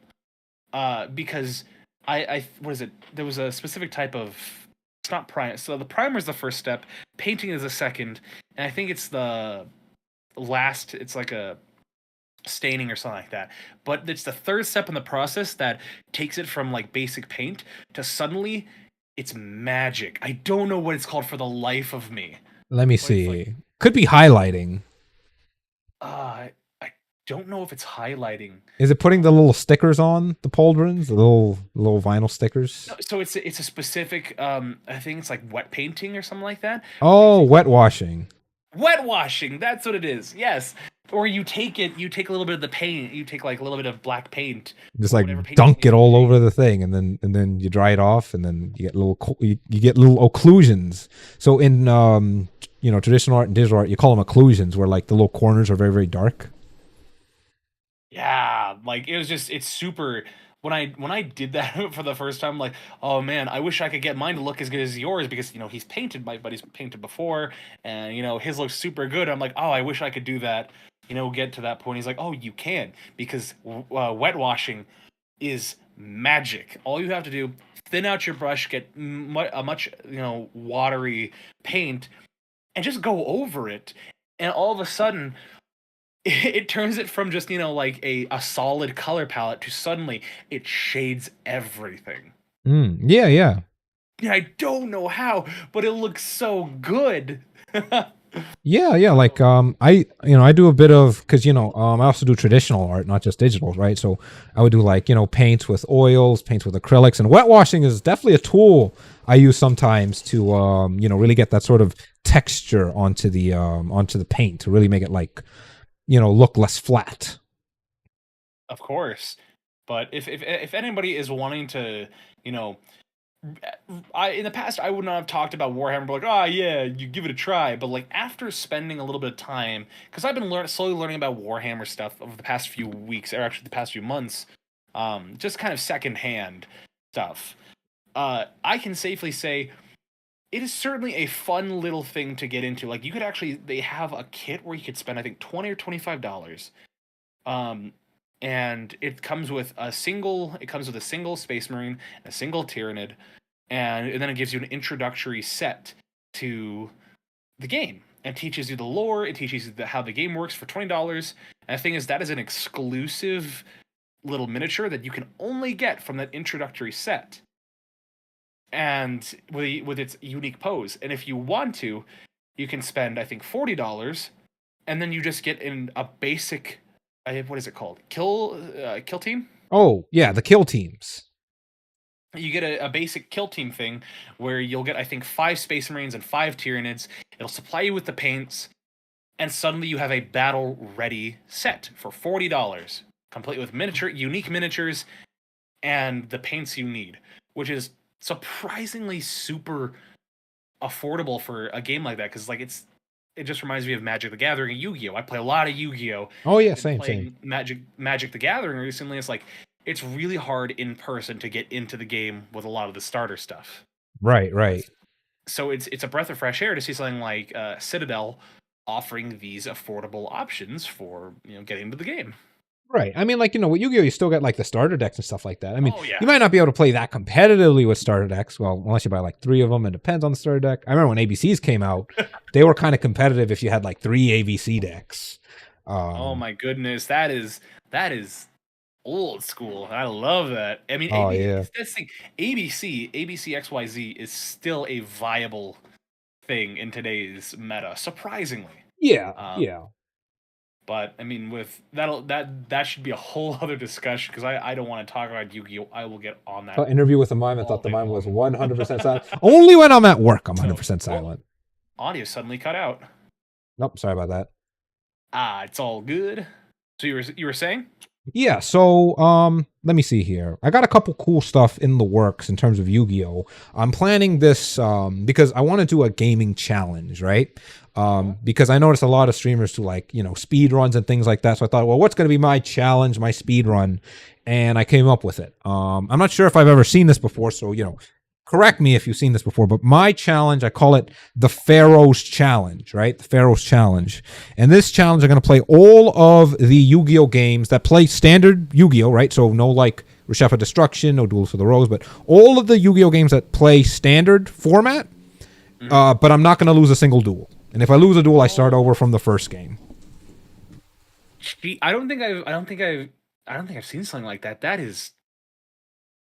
Because what is it? There was a specific type of, it's not primer. So the primer is the first step, painting is the second, and I think it's the last, it's like a staining or something like that. But it's the third step in the process that takes it from like basic paint to suddenly it's magic. I don't know what it's called for the life of me. Let me But it's see. like, Could be highlighting. uh, don't know if it's highlighting. Is it putting the little stickers on the pauldrons, the little vinyl stickers? No, so it's a specific I think it's like wet painting or something like that. Oh, wet washing. Wet washing, that's what it is. Yes. Or you take a little bit of the paint, you take like a little bit of black paint, Just or like whatever paint dunk you it need all to over the thing, and then you dry it off, and then you get you get little occlusions. So in traditional art and digital art, you call them occlusions, where like the little corners are very very dark. Yeah, like it's super. When I did that for the first time, like, oh man, I wish I could get mine to look as good as yours because he's painted, my buddy's painted before, and his looks super good. I'm like, oh, I wish I could do that. Get to that point. He's like, oh, you can because wet washing is magic. All you have to do, thin out your brush, get a much watery paint, and just go over it, and all of a sudden it turns it from just like a solid color palette to suddenly it shades everything. Yeah, yeah. Yeah, I don't know how, but it looks so good. Yeah. Like I do a bit of because I also do traditional art, not just digital, right? So I would do like paints with oils, paints with acrylics, and wet washing is definitely a tool I use sometimes to really get that sort of texture onto the paint to really make it like look less flat. Of course, but if anybody is wanting to, I in the past I would not have talked about Warhammer, but like, oh yeah, you give it a try. But like after spending a little bit of time, because I've been slowly learning about Warhammer stuff over the past few weeks, or actually the past few months, just kind of secondhand stuff. I can safely say it is certainly a fun little thing to get into. Like they have a kit where you could spend I think $20 or $25. Um, and it comes with a single Space Marine, a single Tyranid, and then it gives you an introductory set to the game and teaches you the lore. It teaches you how the game works for $20. And the thing is, that is an exclusive little miniature that you can only get from that introductory set, and with its unique pose. And if you want to, you can spend I think $40, and then you just get in a basic. What is it called? Kill team. Oh yeah, the kill teams. You get a basic kill team thing where you'll get I think 5 Space Marines and 5 Tyranids. It'll supply you with the paints, and suddenly you have a battle ready set for $40, complete with unique miniatures, and the paints you need, which is surprisingly super affordable for a game like that, because like it just reminds me of Magic the Gathering and Yu-Gi-Oh. I play a lot of Yu-Gi-Oh. Oh yeah, same. Magic the Gathering recently. It's like it's really hard in person to get into the game with a lot of the starter stuff. Right. So it's a breath of fresh air to see something like Citadel offering these affordable options for getting into the game. Right. I mean, like, with Yu-Gi-Oh, you still get like the starter decks and stuff like that. I mean, Oh, yeah. you might not be able to play that competitively with starter decks. Well, unless you buy like 3 of them. It depends on the starter deck. I remember when ABCs came out, they were kind of competitive if you had like 3 ABC decks. Oh my goodness, that is old school. I love that. I mean, Oh yeah. that's the thing. ABC XYZ is still a viable thing in today's meta, surprisingly. Yeah. Yeah. But I mean, with that should be a whole other discussion because I don't want to talk about Yu-Gi-Oh. I will get on that. Interview with the Mime. I thought the day Mime was long. 100% silent. Only when I'm at work, I'm 100% silent. Audio suddenly cut out. Nope. Sorry about that. It's all good. So you were saying? Yeah, so let me see here. I got a couple cool stuff in the works in terms of Yu-Gi-Oh. I'm planning this because I want to do a gaming challenge, right? Because I noticed a lot of streamers do like, speed runs and things like that. So I thought, well, what's going to be my challenge, my speed run? And I came up with it. I'm not sure if I've ever seen this before, so correct me if you've seen this before, but my challenge, I call it the Pharaoh's Challenge, right? The Pharaoh's Challenge. And this challenge, I'm going to play all of the Yu-Gi-Oh games that play standard Yu-Gi-Oh, right? So no like Reshef of Destruction, no Duels for the Rose, but all of the Yu-Gi-Oh games that play standard format, but I'm not going to lose a single duel. And if I lose a duel, I start over from the first game. I don't think I've seen something like that. That is,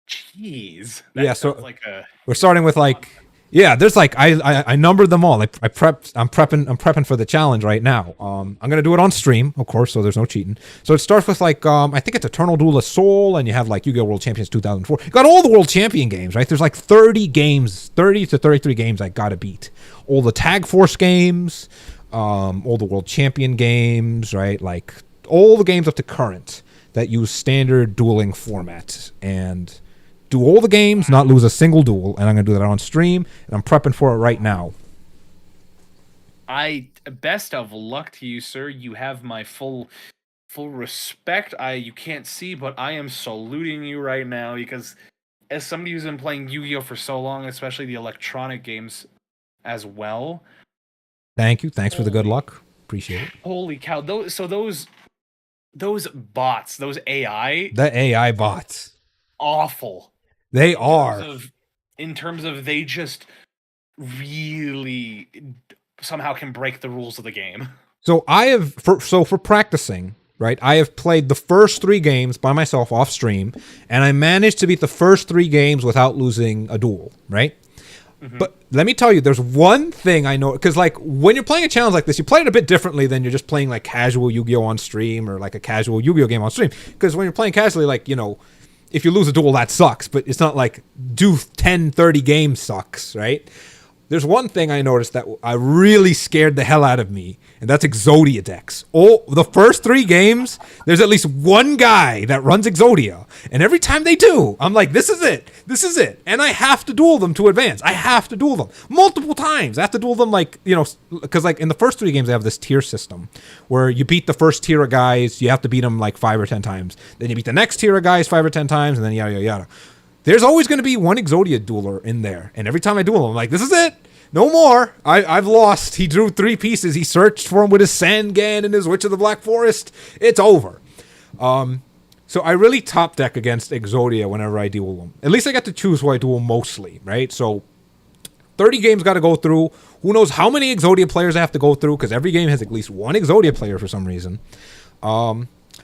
jeez. Yeah, so like we're starting with like Yeah, there's like I numbered them all. I'm prepping for the challenge right now. I'm gonna do it on stream, of course, so there's no cheating. So it starts with like I think it's Eternal Duelist Soul, and you have like Yu-Gi-Oh! World Champions 2004. You got all the World Champion games, right? There's like 30 games, 30 to 33 games I gotta beat. All the Tag Force games, all the World Champion games, right? Like all the games up to current that use standard dueling format and do all the games, not lose a single duel, and I'm gonna do that on stream, and I'm prepping for it right now. Best of luck to you, sir. You have my full respect. You can't see, but I am saluting you right now because as somebody who's been playing Yu-Gi-Oh for so long, especially the electronic games as well. Thank you. Thanks for the good luck. Appreciate it. Holy cow! Those bots, those AI, The AI bots. awful. They are. In terms of they just really somehow can break the rules of the game. So for practicing, right? I have played the first 3 games by myself off stream, and I managed to beat the first 3 games without losing a duel, right? Mm-hmm. But let me tell you, there's one thing I know, because like when you're playing a challenge like this, you play it a bit differently than you're just playing like casual Yu-Gi-Oh on stream or like a casual Yu-Gi-Oh game on stream. Because when you're playing casually, like, you know, if you lose a duel, that sucks, but it's not like do 10, 30 games sucks, right? There's one thing I noticed that really scared the hell out of me, and that's Exodia decks. The first 3 games, there's at least one guy that runs Exodia, and every time they do, I'm like, this is it, and I have to duel them to advance. I have to duel them multiple times. I have to duel them like, you know, because like in the first 3 games, they have this tier system where you beat the first tier of guys, you have to beat them like 5 or 10 times, then you beat the next tier of guys 5 or 10 times, and then yada, yada, yada. There's always going to be one Exodia dueler in there. And every time I duel him, I'm like, this is it. No more. I've lost. He drew 3 pieces. He searched for him with his Sangan and his Witch of the Black Forest. It's over. So I really top deck against Exodia whenever I duel him. At least I get to choose who I duel mostly, right? So 30 games got to go through. Who knows how many Exodia players I have to go through, because every game has at least one Exodia player for some reason.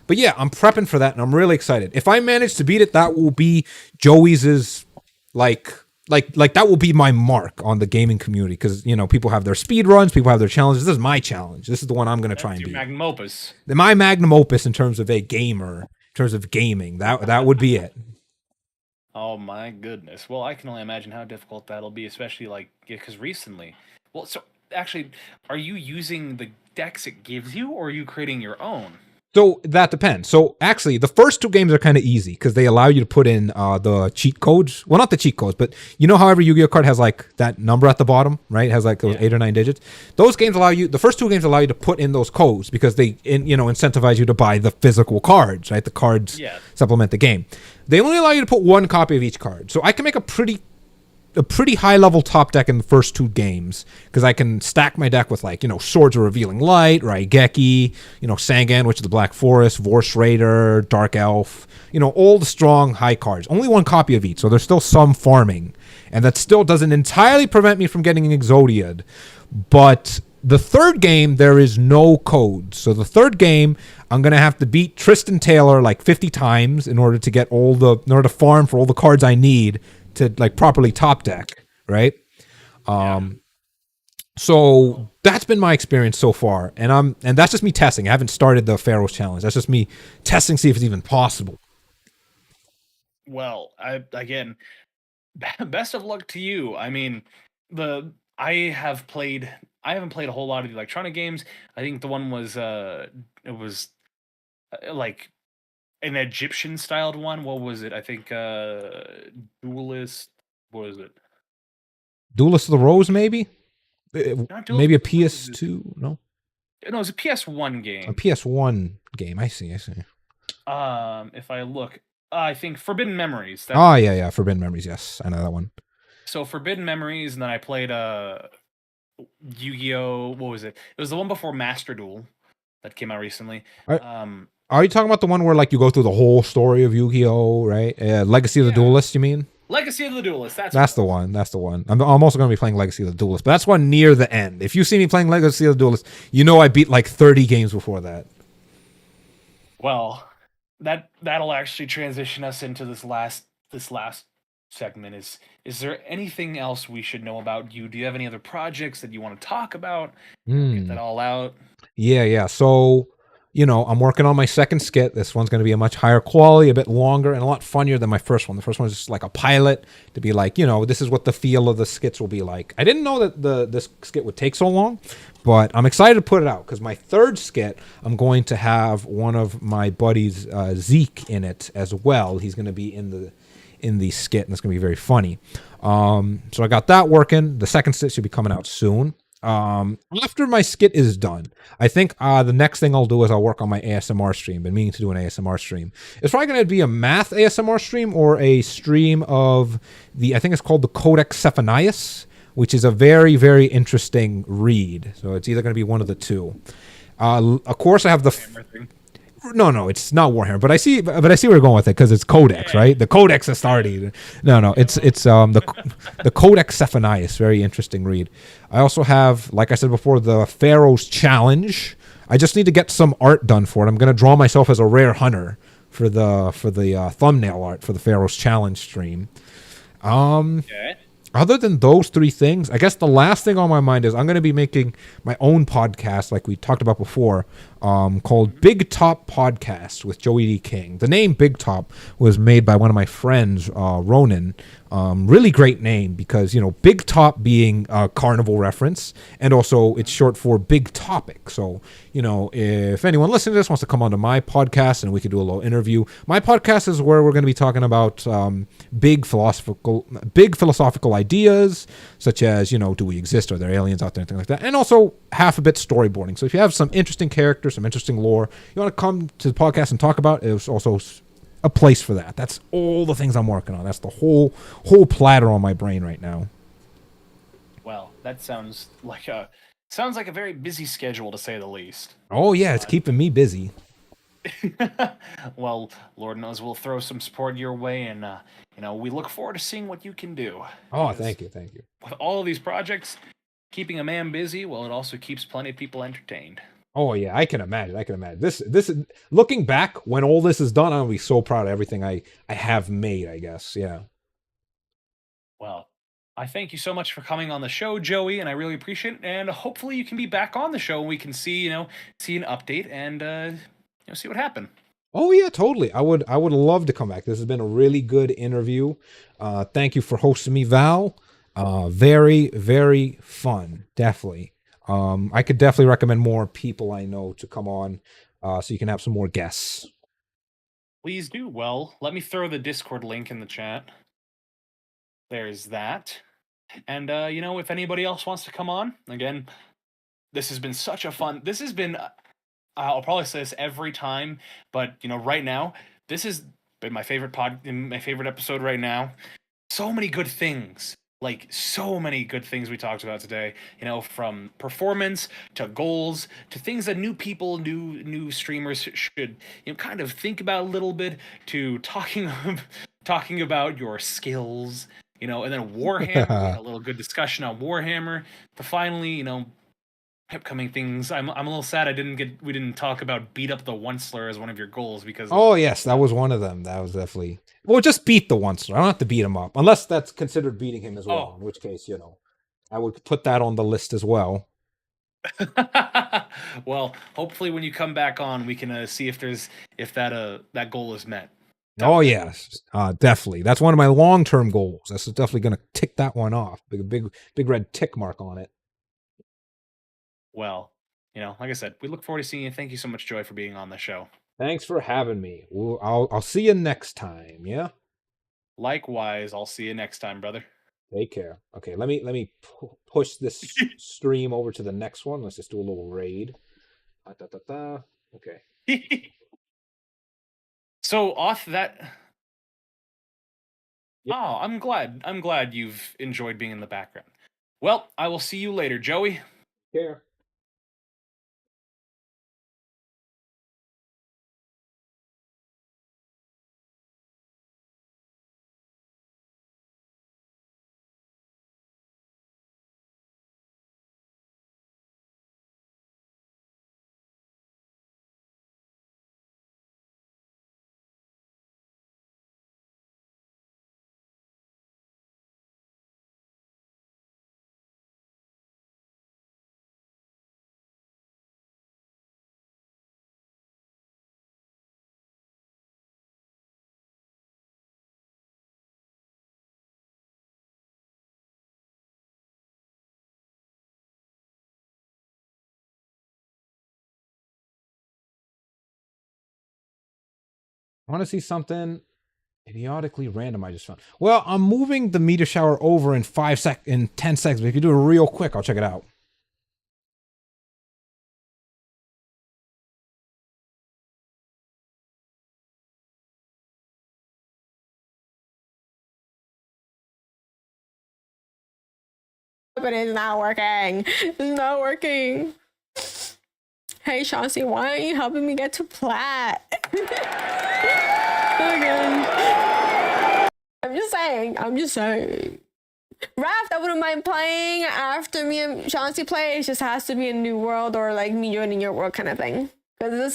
But yeah, I'm prepping for that, and I'm really excited. If I manage to beat it, that will be Joey's like that will be my mark on the gaming community, because, you know, people have their speed runs, people have their challenges. This is my challenge. This is the one I'm going to try and beat. Magnum opus. My magnum opus in terms of a gamer, in terms of gaming. That would be it. Oh my goodness. Well, I can only imagine how difficult that'll be, especially like because recently. Well, so actually, are you using the decks it gives you, or are you creating your own? So that depends. So actually, the first 2 games are kind of easy because they allow you to put in the cheat codes. Well, not the cheat codes, but you know how every Yu-Gi-Oh card has like that number at the bottom, right? It has like those 8 or 9 digits. Those games allow you. The first 2 games allow you to put in those codes because they, incentivize you to buy the physical cards, right? The cards supplement the game. They only allow you to put 1 copy of each card. So I can make a pretty high level top deck in the first 2 games because I can stack my deck with like, Swords of Revealing Light, Raigeki, Sangan, Witch of the Black Forest, Vorse Raider, Dark Elf, all the strong high cards. Only 1 copy of each, so there's still some farming. And that still doesn't entirely prevent me from getting Exodia'd. But the 3rd game, there is no code. So the 3rd game, I'm going to have to beat Tristan Taylor like 50 times in order to farm for all the cards I need to like properly top deck, right? So that's been my experience so far, and that's just me testing. I haven't started the Pharaoh's challenge. That's just me testing, see if it's even possible. Well, again, best of luck to you. I mean, I haven't played a whole lot of the electronic games. I think the one was like an Egyptian styled one. What was it? I think Duelist. What was it? Duelist of the Rose, maybe? Maybe a PS2? No, it was a PS1 game. A PS1 game. I see. If I look, I think Forbidden Memories. Yeah, Forbidden Memories. Yes, I know that one. So Forbidden Memories, and then I played Yu-Gi-Oh. What was it? It was the one before Master Duel that came out recently. Are you talking about the one where like you go through the whole story of Yu-Gi-Oh, right? Legacy of the Duelist, you mean? Legacy of the Duelist. That's the one. That's the one. I'm also going to be playing Legacy of the Duelist, but that's one near the end. If you see me playing Legacy of the Duelist, I beat like 30 games before that. Well, that'll actually transition us into this last segment is there anything else we should know about you? Do you have any other projects that you want to talk about? Get Hmm. that all out. Yeah. So, I'm working on my second skit. This one's going to be a much higher quality, a bit longer, and a lot funnier than my first one. The first one was just like a pilot to be like, this is what the feel of the skits will be like. I didn't know that this skit would take so long, but I'm excited to put it out because my third skit, I'm going to have one of my buddies, Zeke, in it as well. He's going to be in the skit, and it's going to be very funny. So I got that working. The second skit should be coming out soon. After my skit is done, I think the next thing I'll do is I'll work on my ASMR stream. Been meaning to do an ASMR stream. It's probably going to be a math ASMR stream or a stream of I think it's called the Codex Cephanius, which is a very, very interesting read. So it's either going to be one of the two. Of course, I have the no, it's not Warhammer, but I see where you're going with it because it's Codex, right? The Codex Astartes. No, it's the Codex Cephanius. Very interesting read. I also have, like I said before, the Pharaoh's Challenge. I just need to get some art done for it. I'm gonna draw myself as a rare hunter for the thumbnail art for the Pharaoh's Challenge stream. Okay. Other than those three things, I guess the last thing on my mind is I'm going to be making my own podcast, like we talked about before, called Big Top Podcast with Joey D. King. The name Big Top was made by one of my friends, Ronan. Really great name because, Big Top being a carnival reference, and also it's short for Big Topic. So, if anyone listening to this wants to come onto my podcast and we could do a little interview, my podcast is where we're going to be talking about big philosophical ideas, such as, do we exist? Are there aliens out there? And things like that. And also half a bit storyboarding. So if you have some interesting characters, some interesting lore, you want to come to the podcast and talk about, it's also a place for that. That's all the things I'm working on. That's the whole platter on my brain right now. Well, that sounds like a very busy schedule to say the least. Oh yeah, it's keeping me busy. Well, Lord knows we'll throw some support your way, and we look forward to seeing what you can do. Oh, Because thank you. with all of these projects, keeping a man busy, well, it also keeps plenty of people entertained. Oh yeah, I can imagine. This looking back when all this is done, I'm gonna be so proud of everything I have made. I guess, yeah. Well, I thank you so much for coming on the show, Joey, and I really appreciate it. And hopefully, you can be back on the show and we can see an update and see what happened. Oh yeah, totally. I would love to come back. This has been a really good interview. Thank you for hosting me, Val. Very, very fun. Definitely. I could definitely recommend more people I know to come on, so you can have some more guests. Please do. Well, let me throw the Discord link in the chat. There's that. And if anybody else wants to come on, again, this has been such a fun. This has been. I'll probably say this every time, but right now, this has been my favorite episode right now. So many good things. Like so many good things we talked about today, from performance to goals to things that new streamers should kind of think about a little bit, to talking about your skills, and then Warhammer. We had a little good discussion on Warhammer. To finally, upcoming things. I'm a little sad we didn't talk about beat up the Onceler as one of your goals because Oh yes, that was one of them. That was definitely just beat the Onceler. I don't have to beat him up unless that's considered beating him as well. Oh. In which case, I would put that on the list as well. Well, hopefully when you come back on, we can see if that goal is met. Oh yes, definitely. That's one of my long-term goals. That's definitely going to tick that one off. Big red tick mark on it. Well, like I said, we look forward to seeing you. Thank you so much, Joy, for being on the show. Thanks for having me. I'll see you next time. Yeah. Likewise, I'll see you next time, brother. Take care. Okay, let me push this stream over to the next one. Let's just do a little raid. Okay. So off that. Yep. Oh, I'm glad you've enjoyed being in the background. Well, I will see you later, Joey. Care. I want to see something idiotically random I just found. Well, I'm moving the meteor shower over in 10 seconds, but if you do it real quick, I'll check it out. But it's not working. It's not working. Hey, Chauncey, why aren't you helping me get to plat? Again. I'm just saying. Raft, I wouldn't mind playing after me and Chauncey play. It just has to be a new world or like me joining your world kind of thing. Because this